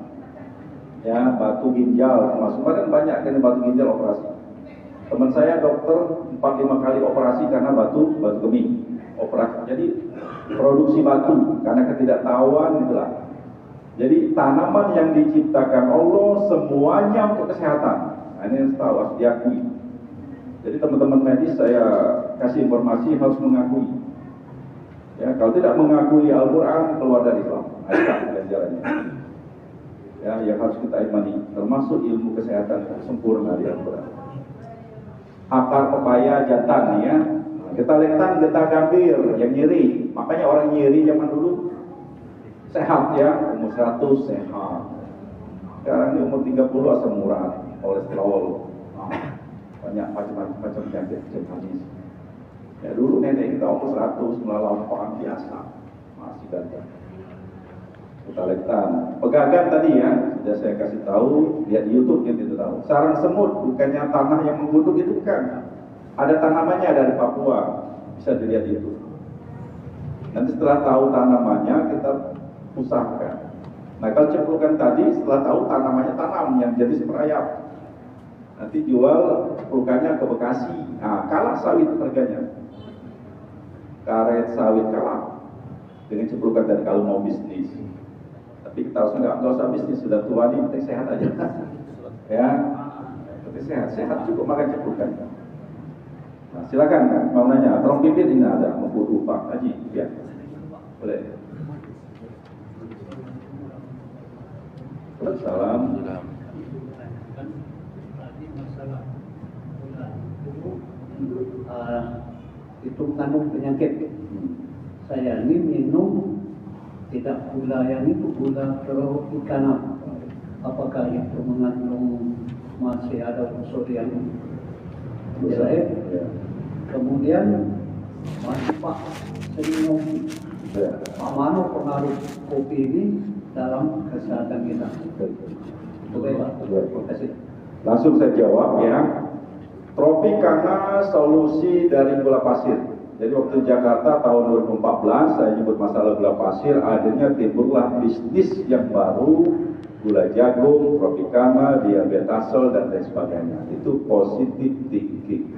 Ya batu ginjal termasuk kan banyak kena batu ginjal operasi. Teman saya dokter 4-5 kali operasi karena batu kemih operasi. Jadi produksi batu karena ketidaktahuan itulah. Jadi tanaman yang diciptakan Allah semuanya untuk kesehatan. Nah, ini harus tahu, harus diakui. Jadi teman-teman medis saya kasih informasi harus mengakui. Ya, kalau tidak mengakui Al-Quran keluar dari Islam. Nah, pelajarannya. Ya, yang harus kita imani termasuk ilmu kesehatan sempurna di Al-Quran. Akar pepaya jantan ya. Getah-getah getah gambir yang nyeri. Makanya orang nyeri zaman dulu sehat ya, umur 100 sehat. Sekarang ini umur 30 asam urat, kolesterol, banyak macam-macam penyakit jenis. Ya dulu nenek kita umur 100 melalampauan biasa, masih ganteng. Getah-getah, pegagan tadi ya, sudah saya kasih tahu, lihat di YouTube yang tidak tahu. Sarang semut bukannya tanah yang menggunduk itu bukan. Ada tanamannya dari Papua, bisa dilihat itu. Nanti setelah tahu tanamannya kita usahakan. Nah kalau ceplukan tadi setelah tahu tanamannya tanam yang jadi semerayap. Nanti jual ceplukannya ke Bekasi. Nah kalah sawit harganya. Karet sawit kalah dengan ceplukan tadi kalau mau bisnis. Tapi kita harus nggak usah bisnis, sudah tua nih, penting sehat aja. Ya, penting sehat cukup makan ceplukan. Nah, silakan mau nanya, tolong pimpin ini ada mau Pak Haji, ya. Boleh. Salam. Itu kandung penyakit. Saya ini minum tidak gula yang itu gula ikan. Apakah itu mengandung masih ada unsur yang jelek? Kemudian manfaat minum mana pengaruh kopi ini dalam kesehatan kita? Terima kasih. Langsung saya jawab ya. Tropicana solusi dari gula pasir. Jadi waktu Jakarta tahun 2014 saya nyebut masalah gula pasir, akhirnya timbullah bisnis yang baru, gula jagung, Tropicana, diabetasol dan lain sebagainya. Itu positive thinking.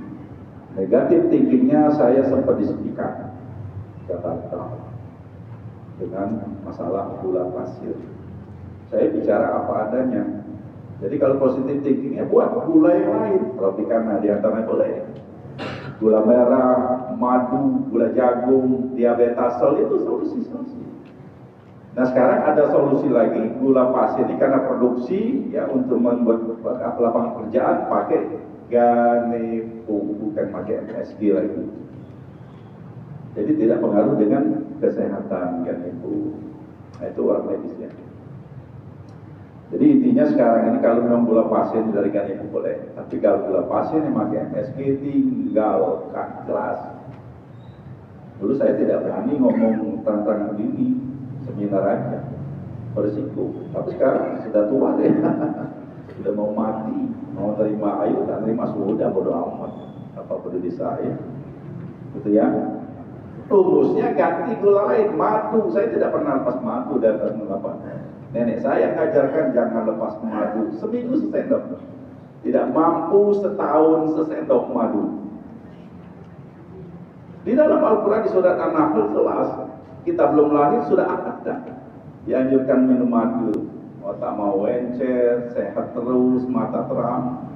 Negatif thinkingnya saya sempat disepikan Jakarta dengan masalah gula pasir. Saya bicara apa adanya. Jadi kalau positif thinkingnya buat gula yang lain, Tropicana diantaranya boleh. Gula merah, madu, gula jagung, diabetasol itu solusi-solusi. Nah sekarang ada solusi lagi, gula pasir ini karena produksi ya untuk membuat lapangan kerjaan pakai Ganepo, bukan pakai MSG lagi. Jadi tidak pengaruh dengan kesehatan Ganepo. Nah itu orang medisnya. Jadi intinya sekarang ini kalau memang gula pasir dari Ganepo boleh, tapi kalau gula pasir yang pakai MSG tinggalkan, jelas. Dulu saya tidak berani ngomong terang-terangan begini, seminar aja, berisiko. Tapi sekarang sudah tua deh, sudah mau mati, mau terima ayu, tak terima sudah, bodo amat, apa peduli saya, gitu ya. Rumusnya ganti gula lain, madu. Saya tidak pernah lepas madu dan apa. Nenek saya mengajarkan jangan lepas madu, seminggu sesendok. Tidak mampu setahun sesendok madu. Di dalam Al-Quran di surat An-Nahl jelas, kita belum lahir sudah ada. Dianjurkan minum madu, otak mau encer, sehat terus, mata terang.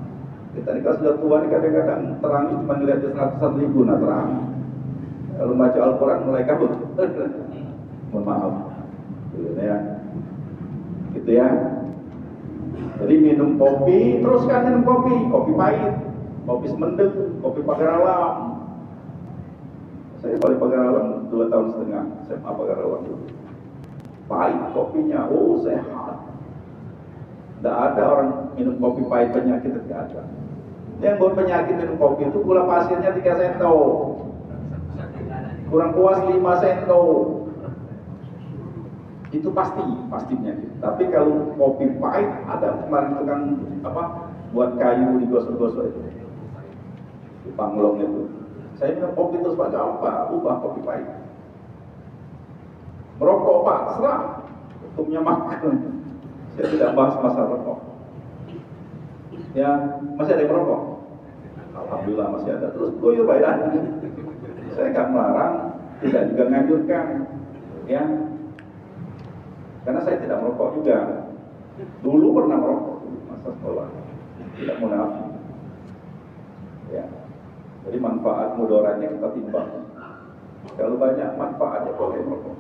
Kita nikah sudah tua nih kadang-kadang terangnya cuma dilihat di 100 ribu, nah terang. Kalau baca Al-Quran mulai kabut. Mohon maaf. Gitu ya. Gitu ya. Jadi minum kopi, teruskan minum kopi pahit, kopi semendek, kopi pagar alam. Saya balik pagar alam 2,5 tahun, SMA pagar alam dulu. Pahit kopinya, oh sehat. Tidak ada orang minum kopi pahit penyakit, tidak ada. Yang buat penyakit minum kopi itu gula pasirnya 3 sendok. Kurang puas 5 sendok. Itu pasti penyakit. Tapi kalau kopi pahit, ada kemarin itu kan apa, buat kayu digosok-gosok itu, di panglong itu. Saya minum kopi itu sebagai apa? Ubah kopi pahit. Merokok Pak, serah. Hukumnya makan. Saya tidak bahas masalah rokok. Ya, masih ada yang merokok? Alhamdulillah masih ada. Terus goyo Pak ya. Saya nggak melarang, tidak juga nganjurkan. Ya. Karena saya tidak merokok juga. Dulu pernah merokok masa sekolah. Tidak munafik. Ya. Jadi manfaat mudaratnya kita timbang. Kalau banyak manfaatnya boleh merokok.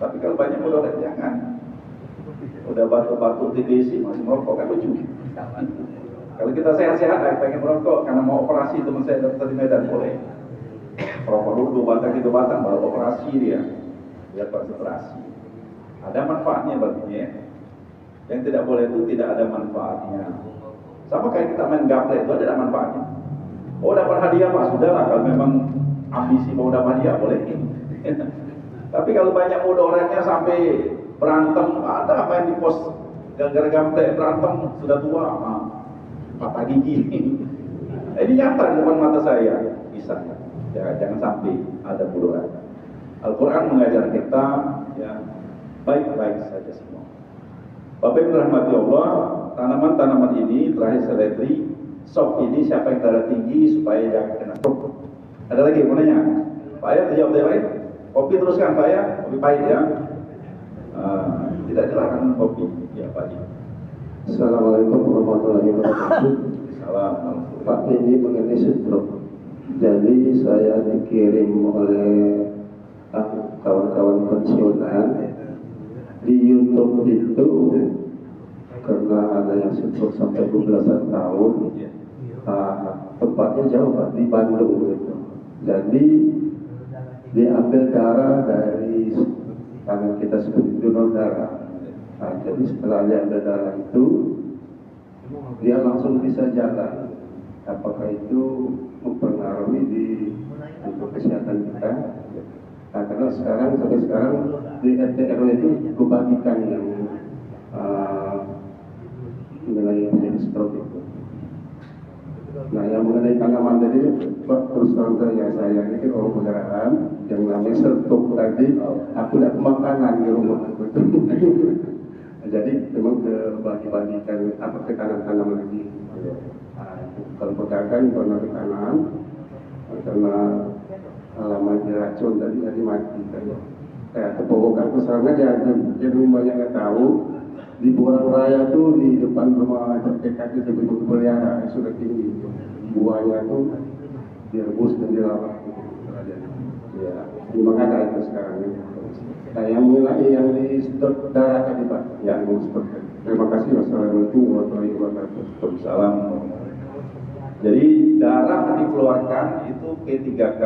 Tapi kalau banyak mudarat jangan. Udah batu-batu TBC masih merokok kan lucu. Kalau kita sehat-sehat pengen merokok karena mau operasi, teman saya dokter di Medan boleh. Merokok dulu 2 batang 3 batang baru operasi dia. Biar konsentrasi. Ada manfaatnya baginya. Yang tidak boleh itu tidak ada manfaatnya. Sama kayak kita main gaple itu ada manfaatnya. Oh dapat hadiah Pak, sudahlah kalau memang ambisi mau dapat hadiah boleh. Tapi kalau banyak mudaratnya sampai berantem, ada apa yang di pos gara-gara gaple berantem sudah tua, patah gigi. Ini nyata di depan mata saya. dipisah ya, jangan sampai ada mudarat. Al-Quran mengajar kita ya baik-baik saja semua. Bapak Ibu rahmati Allah, tanaman-tanaman ini terakhir seledri, sop ini siapa yang darah tinggi supaya jangan kena stroke. Ada lagi yang mau nanya? Pak Ayat jawab yang lain. Kopi teruskan Pak Ayat, kopi pahit ya. Tidak dilarang kopi ya Pak Ayat. Assalamualaikum warahmatullahi wabarakatuh. Salam. Pak, ini mengenai stroke. Jadi saya dikirim oleh kawan-kawan pensiunan di YouTube itu karena ada yang stroke sampai 12 tahun. Tempatnya jauh Pak, di Bandung gitu. Jadi diambil darah dari tangan kita seperti donor darah. Jadi setelah diambil darah itu dia langsung bisa jalan. Apakah itu mempengaruhi untuk kesehatan kita? Nah, karena sampai sekarang di RT RW itu kebagikan yang mengenai penyakit stroke itu. Nah, yang mengenai tanaman tadi, Pak, terus terang saya ini kan orang penggaraan yang namanya stroke tadi, aku tidak makanan di rumah. Jadi memang bagi-bagikan apa ke tanam-tanam lagi. Kalau pedagang pernah ditanam karena halaman diracun tadi jadi mati. Kepogokan kesannya dia rumahnya nggak tahu di Borang Raya tuh di depan rumah dekat itu begitu pelihara sudah tinggi. Buahnya tuh direbus dan dilawat. Ya, di mana ada itu sekarang ini. Nah, yang mulai yang di sedot darah tadi Pak, yang sedot. Terima kasih. Wassalamualaikum warahmatullahi wabarakatuh. Waalaikumsalam. Jadi darah dikeluarkan itu P3K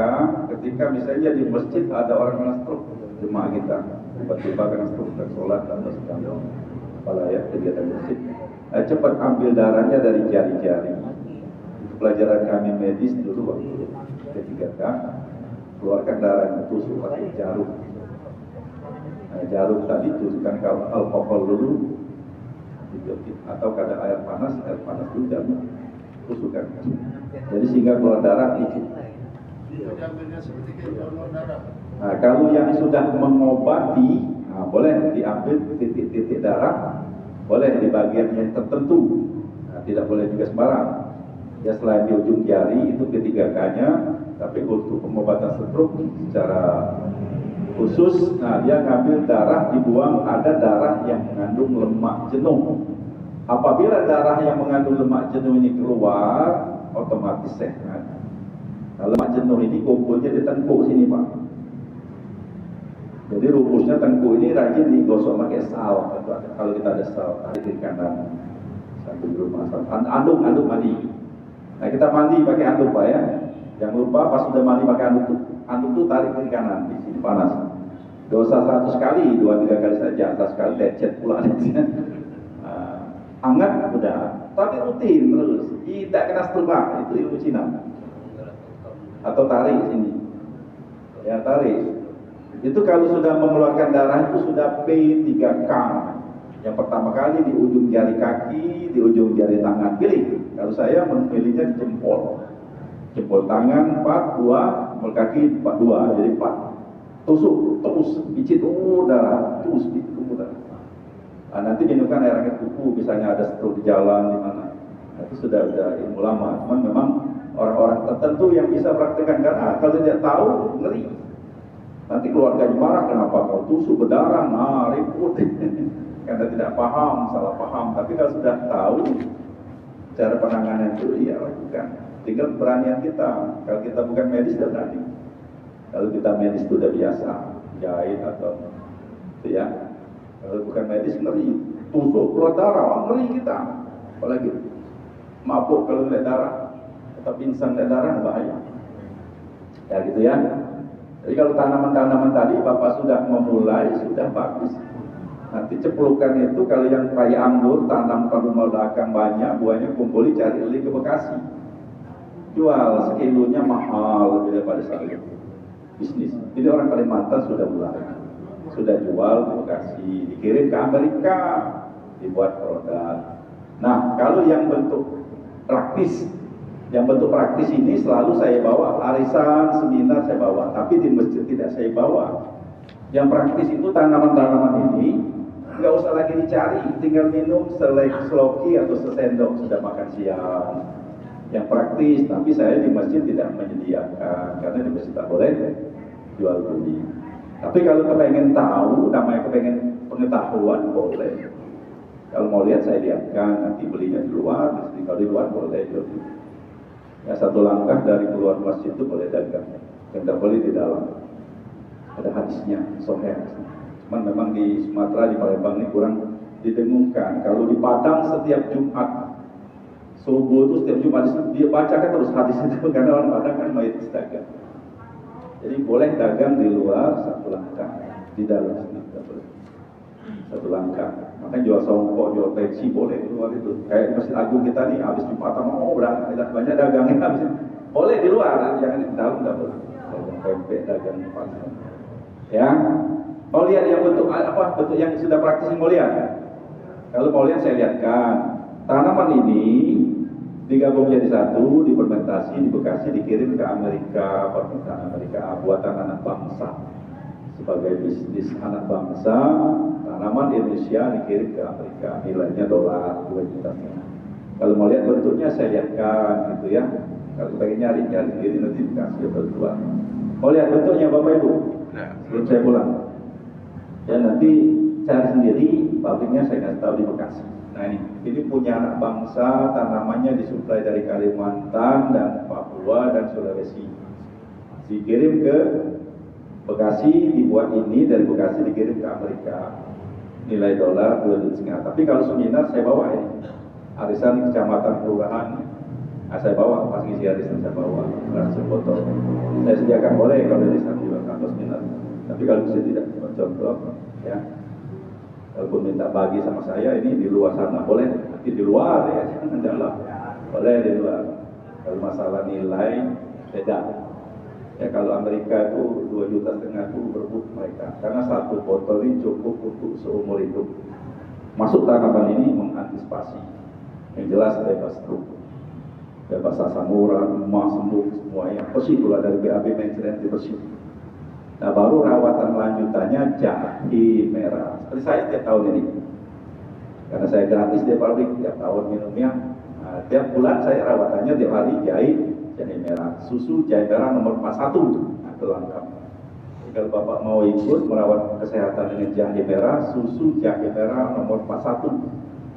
ketika misalnya di masjid ada orang kena stroke, jemaah kita tiba-tiba kena stroke dan sholat atau sedang ya kegiatan masjid. Cepat ambil darahnya dari jari-jari. Pelajaran kami medis dulu waktu P3K, keluarkan darahnya tusuk pakai jarum. Jarum tadi tusukkan ke alkohol dulu, atau kadang air panas dulu jarum tusukkan. Jadi sehingga keluar darah dikit. Nah, kalau yang sudah mengobati, boleh diambil titik-titik darah, boleh di bagian yang tertentu. Nah, tidak boleh juga sembarang. Ya selain di ujung jari itu P3K-nya, tapi untuk pengobatan stroke secara khusus, nah dia ngambil darah, dibuang, ada darah yang mengandung lemak jenuh. Apabila darah yang mengandung lemak jenuh ini keluar, otomatis sehat. Nah, lemak jenuh ini kumpulnya di tengkuk sini Pak. Jadi rumusnya tengkuk ini rajin digosok pakai sal. Kalau kita ada sal, tarik kiri kanan sambil di rumah. Anduk mandi. Nah kita mandi pakai anduk Pak ya. Jangan lupa pas sudah mandi pakai anduk tuh tarik kiri kanan di sini panas. Dosa 100 kali, 2-3 kali saja, atas kali lecet pula. Hangat udah, tapi rutin terus, tidak kena stroke, itu ilmu Cina. Atau tarik sini, ya tarik. Itu kalau sudah mengeluarkan darah itu sudah P3K. Yang pertama kali di ujung jari kaki, di ujung jari tangan, pilih. Kalau saya memilihnya di jempol. Jempol tangan 4, 2, jempol kaki 4, 2, jadi 4. Tusuk, terus, picit, darah, terus, darah. Nah, nanti minumkan air hangat kuku, misalnya ada stroke di jalan, di mana. Nah, itu sudah ilmu lama. Cuman memang orang-orang tertentu yang bisa praktekkan, karena kalau tidak tahu, ngeri. Nanti keluarganya marah, kenapa kau tusuk berdarah, ribut. Karena tidak paham, salah paham. Tapi kalau sudah tahu cara penanganan itu, iya lakukan. Tinggal keberanian kita. Kalau kita bukan medis, tidak berani. Kalau kita medis itu sudah biasa, jahit atau itu ya. Kalau bukan medis ngeri, tusuk keluar darah, ngeri kita. Apalagi mabuk kalau lihat darah, atau pingsan lihat darah, bahaya. Ya gitu ya. Jadi kalau tanaman-tanaman tadi Bapak sudah memulai, sudah bagus. Nanti ceplukan itu kalau yang kayak anggur, tanam ke rumah belakang banyak, buahnya kumpuli, cari beli ke Bekasi. Jual sekilonya mahal lebih daripada saya. Bisnis. Jadi orang Kalimantan sudah mulai, sudah jual ke Bekasi, dikirim ke Amerika, dibuat produk. Nah, kalau yang bentuk praktis, Yang bentuk praktis ini selalu saya bawa, arisan, seminar saya bawa, tapi di masjid tidak saya bawa. Yang praktis itu tanaman-tanaman ini nggak usah lagi dicari, tinggal minum seloki atau sesendok sudah makan siang. Yang praktis, tapi saya di masjid tidak menyediakan karena di masjid tak boleh jual beli. Tapi kalau kepengen tahu, namanya kepengen pengetahuan boleh. Kalau mau lihat saya lihatkan, nanti belinya di luar, kalau di luar boleh jual. Ya, satu langkah dari keluar masjid itu boleh dagang, yang tidak boleh di dalam. Ada hadisnya, sahih. Cuman memang di Sumatera, di Palembang ini kurang didengungkan. Kalau di Padang setiap Jumat subuh itu setiap Jumat dia bacakan terus hadis itu karena orang Padang kan mayoritas dagang. Jadi boleh dagang di luar satu langkah, di dalam tidak boleh. Satu langkah. Makanya jual songkok, jual peci boleh di luar itu. Kayak Masjid Agung kita nih, habis Jumatan banyak dagangnya habis. Boleh di luar, jangan di dalam tidak boleh. Dagang pempek, dagang pasar. Ya, mau lihat yang bentuk apa? Bentuk yang sudah praktis mau lihat. Kalau mau lihat saya lihatkan. Tanaman ini digabung jadi satu, difermentasi di Bekasi, dikirim ke Amerika, permintaan Amerika, buatan anak bangsa. Sebagai bisnis anak bangsa, tanaman Indonesia dikirim ke Amerika, nilainya dolar 2 juta. Kalau mau lihat bentuknya saya lihatkan gitu ya. Kalau pengen nyari sendiri nanti dikasih berdua. Mau lihat bentuknya Bapak Ibu? Sebelum saya pulang. Ya nanti cari sendiri, pabriknya saya nggak tahu di Bekasi. Nah ini punya anak bangsa, tanamannya disuplai dari Kalimantan dan Papua dan Sulawesi. Dikirim ke Bekasi, dibuat ini dari Bekasi dikirim ke Amerika, nilai dolar 2,5. Tapi kalau seminar saya bawa ini, arisan kecamatan kelurahan, saya bawa pas ngisi arisan saya bawa, langsung foto. Saya sediakan boleh kalau arisan juga kalau seminar. Tapi kalau bisa tidak contoh, ya. Kalaupun minta bagi sama saya ini di luar sana boleh, tapi di luar ya jangan dalam, boleh di luar. Kalau masalah nilai beda. Ya kalau Amerika itu 2,5 juta itu berebut mereka, karena satu botol ini cukup untuk seumur hidup. Masuk tanaman ini mengantisipasi, yang jelas bebas stroke, bebas asam urat, emas, sembuh semuanya. Bersih pula dari BAB maintenance bersih. Nah baru rawatan lanjutannya jahe merah. Seperti saya tiap tahun ini, karena saya gratis di pabrik tiap tahun minumnya. Nah, tiap bulan saya rawatannya tiap hari jahe merah, susu jahe merah nomor 41, nah, itu lengkap. Jadi kalau Bapak mau ikut merawat kesehatan dengan jahe merah, susu jahe merah nomor 41.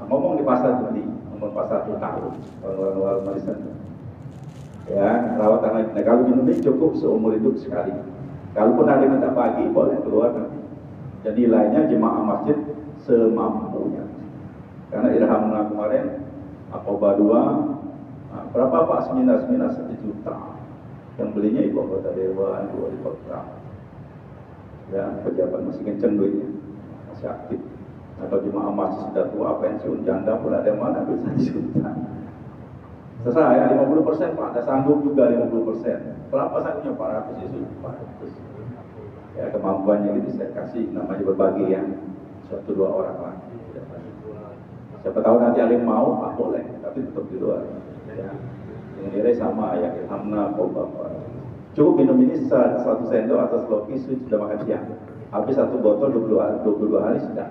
Nah, ngomong di pasar tadi, nomor 41 tahun, awal-awal marisan. Ya, rawatan lagi. Nah, kalau minum ini cukup seumur hidup sekali. Kalaupun ada yang minta pagi, boleh keluar nanti. Dan nilainya jemaah masjid semampunya. Karena Irhamna kemarin, Akoba 2, nah, berapa Pak seminar 1 juta. Yang belinya ibu anggota dewan, ibu wali kota. Ya, pejabat masih kenceng duitnya, masih aktif. Atau jemaah masjid sudah tua, pensiun janda pun ada yang mana bisa juta. Selesai, 50% Pak, ada sanggup juga 50%. Berapa sanggupnya? 400 ya sudah, 400. Ya kemampuannya gitu saya kasih, namanya berbagi ya, 1-2 orang lah. Siapa tahu nanti alim mau, Pak boleh, tapi tetap di luar. Ya. Yang nilai sama ya, Ilhamna, Bapak. Cukup minum ini 1 sendok atau seloki sudah makan siang. Habis 1 botol 22 hari sudah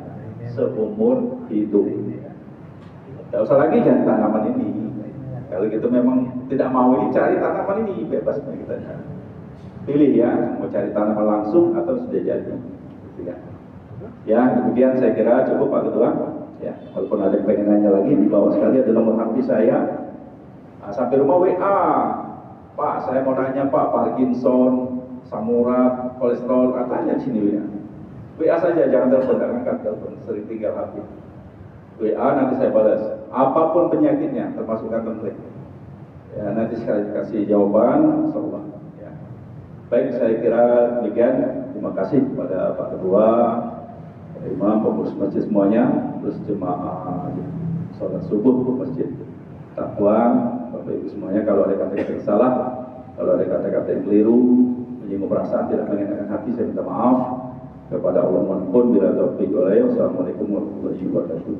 seumur hidup. Tidak usah lagi jangan tanaman ini. Kalau gitu memang tidak mau ini, cari tanaman ini, bebas kita cari. Pilih ya, mau cari tanaman langsung atau sudah jadi. Ya, demikian saya kira cukup Pak Ketua. Ya, walaupun ada yang pengen nanya lagi, di bawah sekali ada nomor HP saya. Nah, sampai rumah WA, Pak saya mau nanya Pak, Parkinson, asam urat, kolesterol, katanya di sini ya. WA saja, jangan telepon, jangan angkat telepon, sering tinggal HP. WA nanti saya balas, apapun penyakitnya, termasuk kanker kulit. Ya, nanti sekali kasih jawaban, insyaallah. Ya. Baik, saya kira demikian. Terima kasih kepada Pak Ketua, Imam, pengurus masjid semuanya, terus jemaah sholat subuh masjid Takwa, Bapak Ibu semuanya. Kalau ada kata-kata yang salah, kalau ada kata-kata yang keliru, menyinggung perasaan, tidak mengenakan hati, saya minta maaf kepada Allah. Mohon bila taufiq wal hidayah. Wassalamualaikum warahmatullahi wabarakatuh.